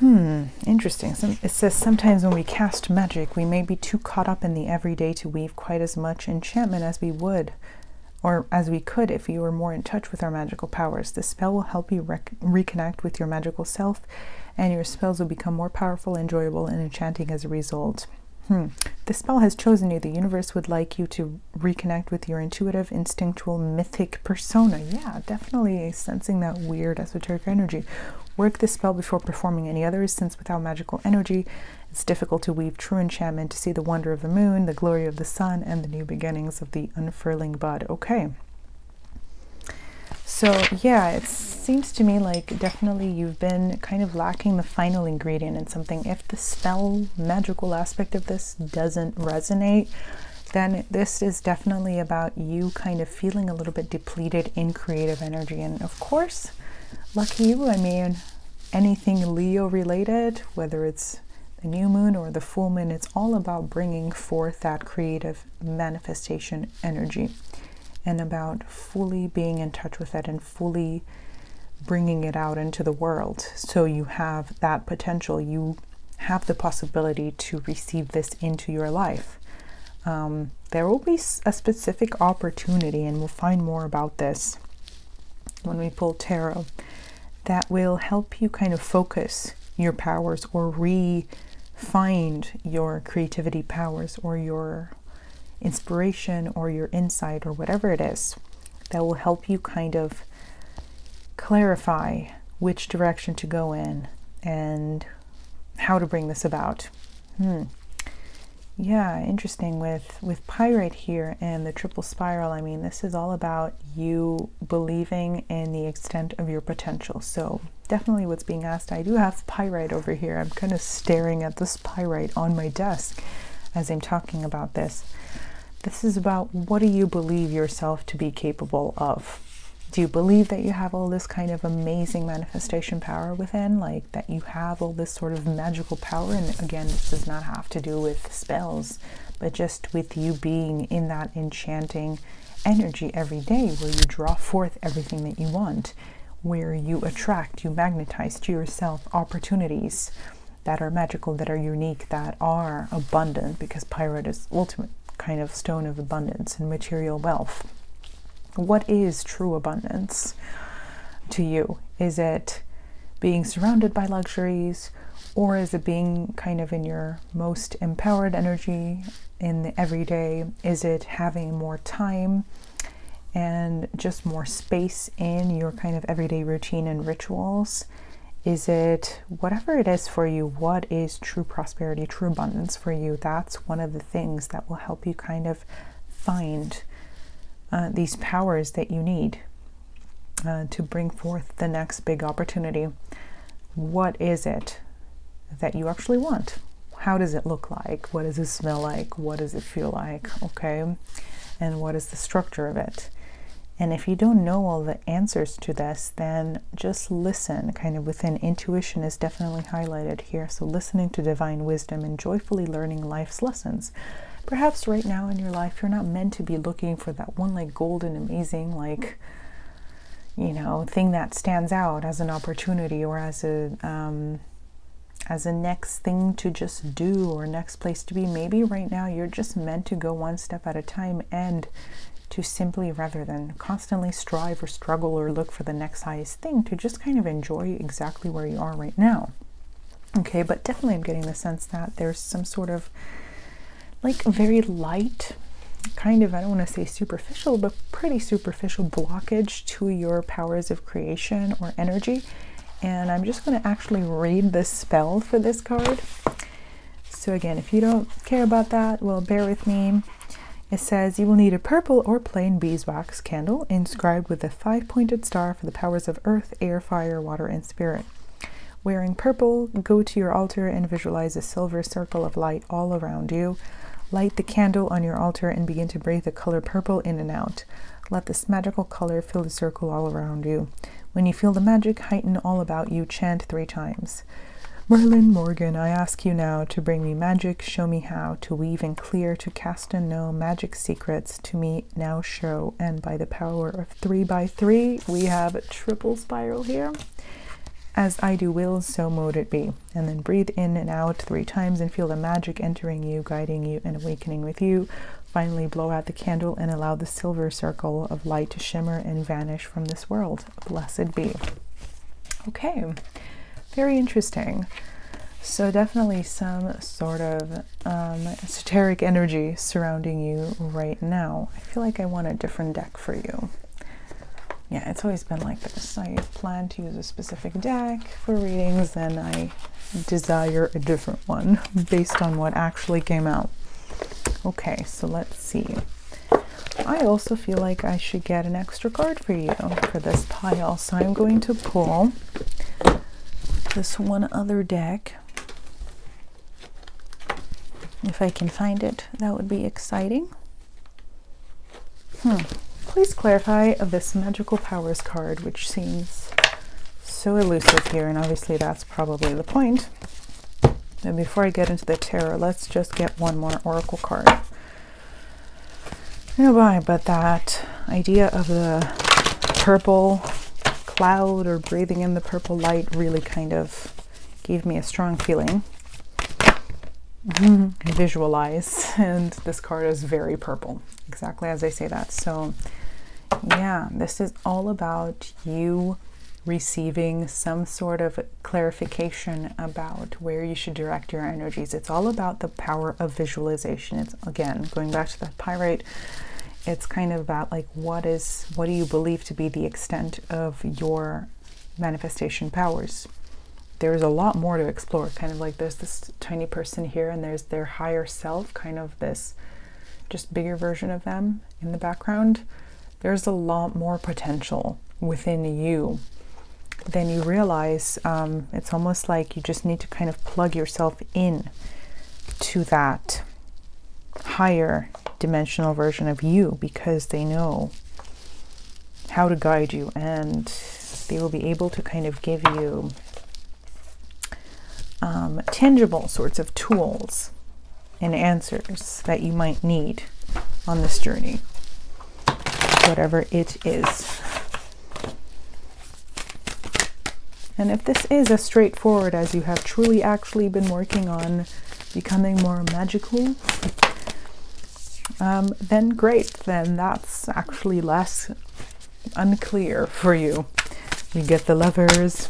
Speaker 1: Interesting. It says, sometimes when we cast magic, we may be too caught up in the everyday to weave quite as much enchantment as we would, or as we could if we were more in touch with our magical powers. This spell will help you reconnect with your magical self, and your spells will become more powerful, enjoyable, and enchanting as a result. The spell has chosen you. The universe would like you to reconnect with your intuitive, instinctual, mythic persona. Yeah, definitely sensing that weird esoteric energy. Work this spell before performing any others, since without magical energy, it's difficult to weave true enchantment, to see the wonder of the moon, the glory of the sun, and the new beginnings of the unfurling bud. Okay. So yeah, it seems to me like definitely you've been kind of lacking the final ingredient in something. If the spell magical aspect of this doesn't resonate, then this is definitely about you kind of feeling a little bit depleted in creative energy. And of course, lucky you, I mean, anything Leo related, whether it's the new moon or the full moon, it's all about bringing forth that creative manifestation energy, and about fully being in touch with it and fully bringing it out into the world. So you have that potential, you have the possibility to receive this into your life. There will be a specific opportunity, and we'll find more about this when we pull tarot, that will help you kind of focus your powers, or find your creativity powers, or your inspiration, or your insight, or whatever it is that will help you kind of clarify which direction to go in and how to bring this about. Yeah, interesting with Pyrite here and the triple spiral. I mean, this is all about you believing in the extent of your potential. So definitely what's being asked. I do have Pyrite over here. I'm kind of staring at this Pyrite on my desk as I'm talking about this. This is about, what do you believe yourself to be capable of? Do you believe that you have all this kind of amazing manifestation power within, like that you have all this sort of magical power? And again, this does not have to do with spells, but just with you being in that enchanting energy every day, where you draw forth everything that you want, where you attract, you magnetize to yourself opportunities that are magical, that are unique, that are abundant, because Pyrite is ultimate kind of stone of abundance and material wealth. What is true abundance to you? Is it being surrounded by luxuries, or is it being kind of in your most empowered energy in the everyday? Is it having more time and just more space in your kind of everyday routine and rituals? Is it whatever it is for you? What is true prosperity, true abundance for you? That's one of the things that will help you kind of find these powers that you need to bring forth the next big opportunity. What is it that you actually want? How does it look like? What does it smell like? What does it feel like? Okay. And what is the structure of it? And if you don't know all the answers to this, then just listen. Kind of within, intuition is definitely highlighted here. So listening to divine wisdom and joyfully learning life's lessons. Perhaps right now in your life, you're not meant to be looking for that one like golden, amazing, like, you know, thing that stands out as an opportunity or as a next thing to just do or next place to be. Maybe right now you're just meant to go one step at a time and to simply, rather than constantly strive or struggle or look for the next highest thing, to just kind of enjoy exactly where you are right now. Okay, but definitely I'm getting the sense that there's some sort of like very light, kind of, I don't want to say superficial, but pretty superficial blockage to your powers of creation or energy. And I'm just going to actually read the spell for this card. So again, if you don't care about that, well, bear with me. It says you will need a purple or plain beeswax candle inscribed with a 5-pointed star for the powers of earth, air, fire, water, and spirit. Wearing purple, go to your altar and visualize a silver circle of light all around you. Light the candle on your altar and begin to breathe the color purple in and out. Let this magical color fill the circle all around you. When you feel the magic heighten all about you, chant 3 times. Merlin Morgan, I ask you now to bring me magic, show me how to weave and clear, to cast and know magic secrets to me now show. And by the power of 3 by 3, we have a triple spiral here. As I do will, so mote it be. And then breathe in and out 3 times and feel the magic entering you, guiding you, and awakening with you. Finally, blow out the candle and allow the silver circle of light to shimmer and vanish from this world. Blessed be. Okay. Very interesting. So definitely some sort of esoteric energy surrounding you right now. I feel like I want a different deck for you. Yeah, it's always been like this. I plan to use a specific deck for readings, then I desire a different one based on what actually came out. Okay, so let's see. I also feel like I should get an extra card for you for this pile. So I'm going to pull this one other deck. If I can find it, that would be exciting. Please clarify this magical powers card, which seems so elusive here, and obviously that's probably the point. And before I get into the tarot, let's just get one more oracle card. Oh boy, but that idea of the purple cloud or breathing in the purple light really kind of gave me a strong feeling. I visualize, and this card is very purple, exactly as I say that. So yeah, this is all about you receiving some sort of clarification about where you should direct your energies. It's all about the power of visualization. It's, again, going back to that pyrite, it's kind of about like what do you believe to be the extent of your manifestation powers. There's a lot more to explore, kind of like there's this tiny person here and there's their higher self, kind of this just bigger version of them in the background. There's a lot more potential within you than you realize. It's almost like you just need to kind of plug yourself in to that higher dimensional version of you, because they know how to guide you and they will be able to kind of give you tangible sorts of tools and answers that you might need on this journey, whatever it is. And if this is as straightforward as you have truly actually been working on becoming more magical, then great, then that's actually less unclear for you. We get the Lovers.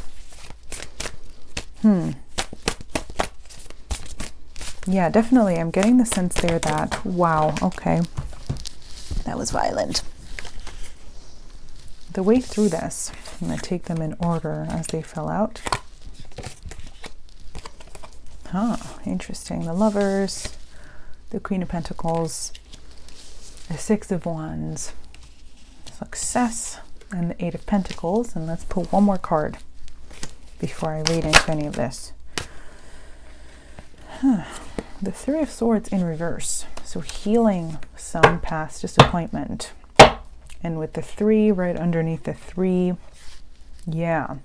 Speaker 1: Yeah, definitely. I'm getting the sense there that, wow, okay, that was violent. The way through this, I'm going to take them in order as they fell out. Interesting. The Lovers, the Queen of Pentacles, the Six of Wands, success, and the Eight of Pentacles. And let's pull one more card before I read into any of this. The Three of Swords in reverse. So healing some past disappointment. And with the 3 right underneath the 3, yeah.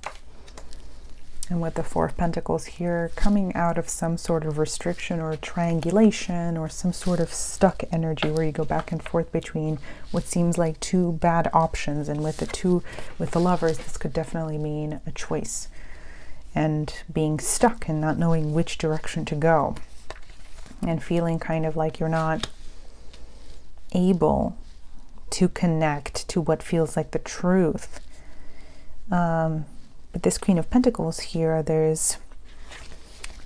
Speaker 1: And with the Four of Pentacles here, coming out of some sort of restriction or triangulation or some sort of stuck energy where you go back and forth between what seems like two bad options. And with the Lovers, this could definitely mean a choice and being stuck and not knowing which direction to go and feeling kind of like you're not able to connect to what feels like the truth. But this Queen of Pentacles here,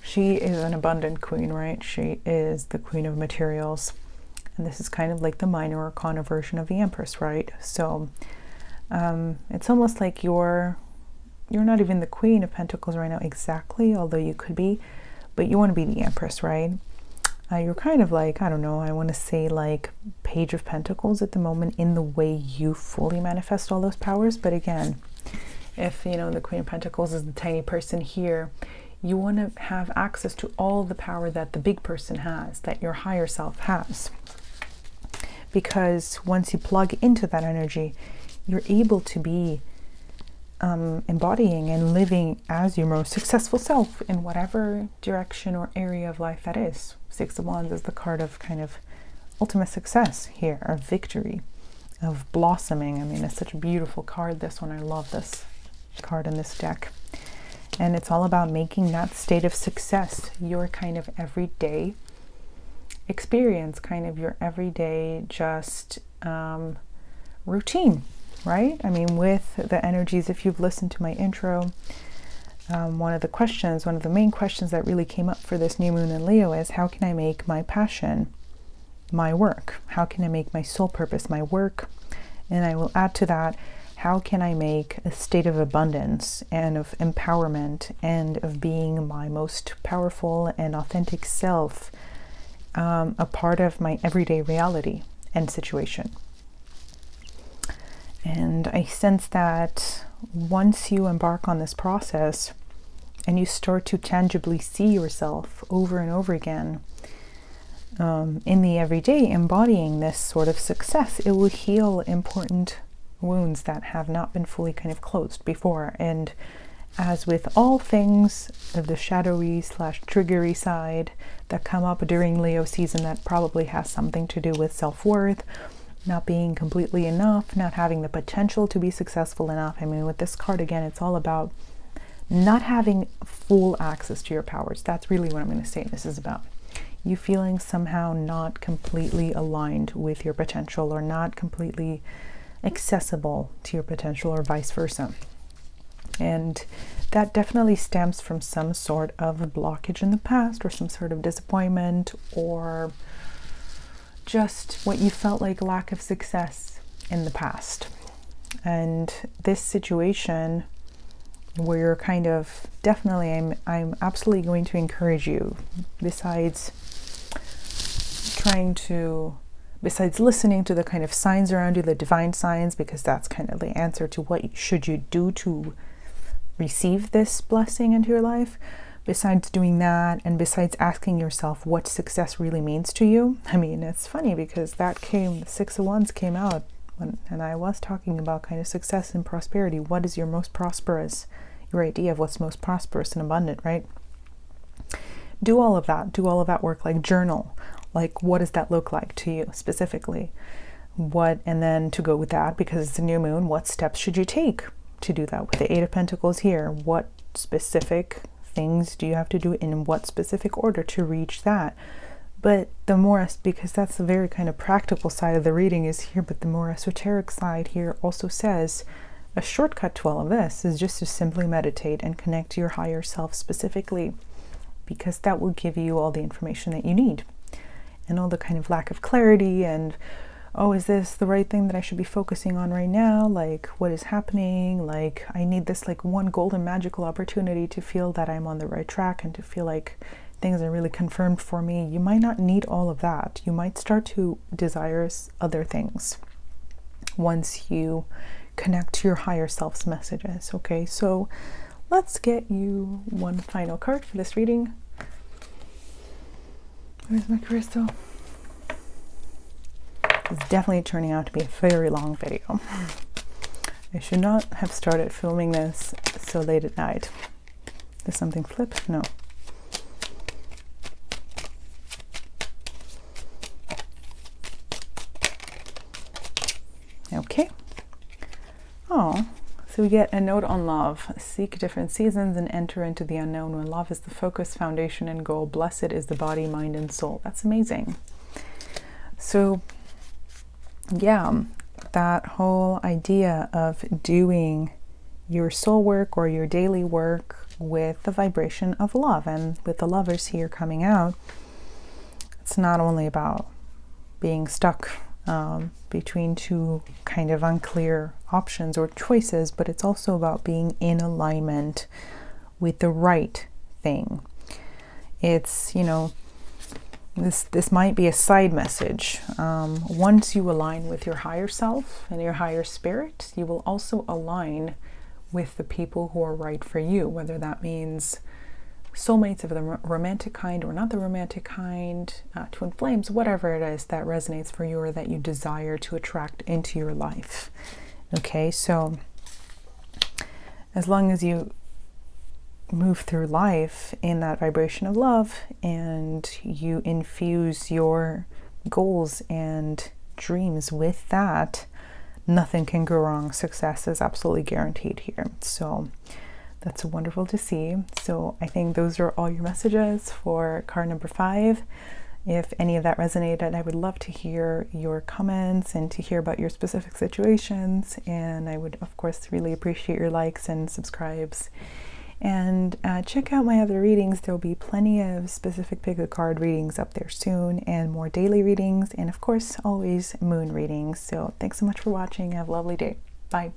Speaker 1: she is an abundant queen, right? She is the queen of materials. And this is kind of like the minor arcana version of the Empress, right? So it's almost like you're not even the Queen of Pentacles right now exactly, although you could be, but you want to be the Empress, right? You're kind of like, I don't know, I want to say like Page of Pentacles at the moment in the way you fully manifest all those powers. But again, if, you know, the Queen of Pentacles is the tiny person here, you want to have access to all the power that the big person has, that your higher self has. Because once you plug into that energy, you're able to be embodying and living as your most successful self in whatever direction or area of life that is. Six of Wands is the card of kind of ultimate success here, of victory, of blossoming. I mean, it's such a beautiful card, this one. I love this card in this deck. And it's all about making that state of success your kind of everyday experience, kind of your everyday just routine, right? I mean, with the energies, if you've listened to my intro, one of the main questions that really came up for this new moon in Leo is, how can I make my passion my work? How can I make my soul purpose my work? And I will add to that, how can I make a state of abundance and of empowerment and of being my most powerful and authentic self a part of my everyday reality and situation? And I sense that once you embark on this process and you start to tangibly see yourself over and over again in the everyday, embodying this sort of success, it will heal important wounds that have not been fully kind of closed before. And as with all things of the shadowy / triggery side that come up during Leo season, that probably has something to do with self-worth, not being completely enough, not having the potential to be successful enough. I mean, with this card, again, it's all about not having full access to your powers. That's really what I'm going to say this is about. You feeling somehow not completely aligned with your potential, or not completely accessible to your potential, or vice versa. And that definitely stems from some sort of a blockage in the past, or some sort of disappointment, or just what you felt like lack of success in the past. And this situation where you're kind of definitely, I'm absolutely going to encourage you, besides listening to the kind of signs around you, the divine signs, because that's kind of the answer to what should you do to receive this blessing into your life. Besides doing that, and besides asking yourself what success really means to you. I mean, it's funny because the Six of Wands came out and I was talking about kind of success and prosperity. What is your your idea of what's most prosperous and abundant, right? Do all of that work, like journal, like what does that look like to you specifically? And then to go with that, because it's a new moon, what steps should you take to do that? With the Eight of Pentacles here, what specific things do you have to do in what specific order to reach that? But the more, because that's the very kind of practical side of the reading is here, but the more esoteric side here also says a shortcut to all of this is just to simply meditate and connect to your higher self specifically, because that will give you all the information that you need, and all the kind of lack of clarity and, oh, is this the right thing that I should be focusing on right now? Like, what is happening? Like, I need this like one golden magical opportunity to feel that I'm on the right track and to feel like things are really confirmed for me. You might not need all of that. You might start to desire other things once you connect to your higher self's messages. Okay, so let's get you one final card for this reading. Where's my crystal? It's definitely turning out to be a very long video. I should not have started filming this so late at night. Did something flip? No. Okay. Oh, so we get a note on love. Seek different seasons and enter into the unknown when love is the focus, foundation, and goal. Blessed is the body, mind, and soul. That's amazing. So, yeah, that whole idea of doing your soul work or your daily work with the vibration of love, and with the lovers here coming out, it's not only about being stuck between two kind of unclear options or choices, but it's also about being in alignment with the right thing. It's, you know, this might be a side message. Once you align with your higher self and your higher spirit, you will also align with the people who are right for you, whether that means soulmates of the romantic kind or not the romantic kind, twin flames, whatever it is that resonates for you or that you desire to attract into your life. Okay, so as long as you move through life in that vibration of love and you infuse your goals and dreams with that, nothing can go wrong. Success is absolutely guaranteed here. So that's wonderful to see. So I think those are all your messages for card number 5. If any of that resonated, I would love to hear your comments and to hear about your specific situations. And I would, of course, really appreciate your likes and subscribes. And check out my other readings. There'll be plenty of specific pick a card readings up there soon, and more daily readings, and of course, always moon readings. So thanks so much for watching. Have a lovely day. Bye.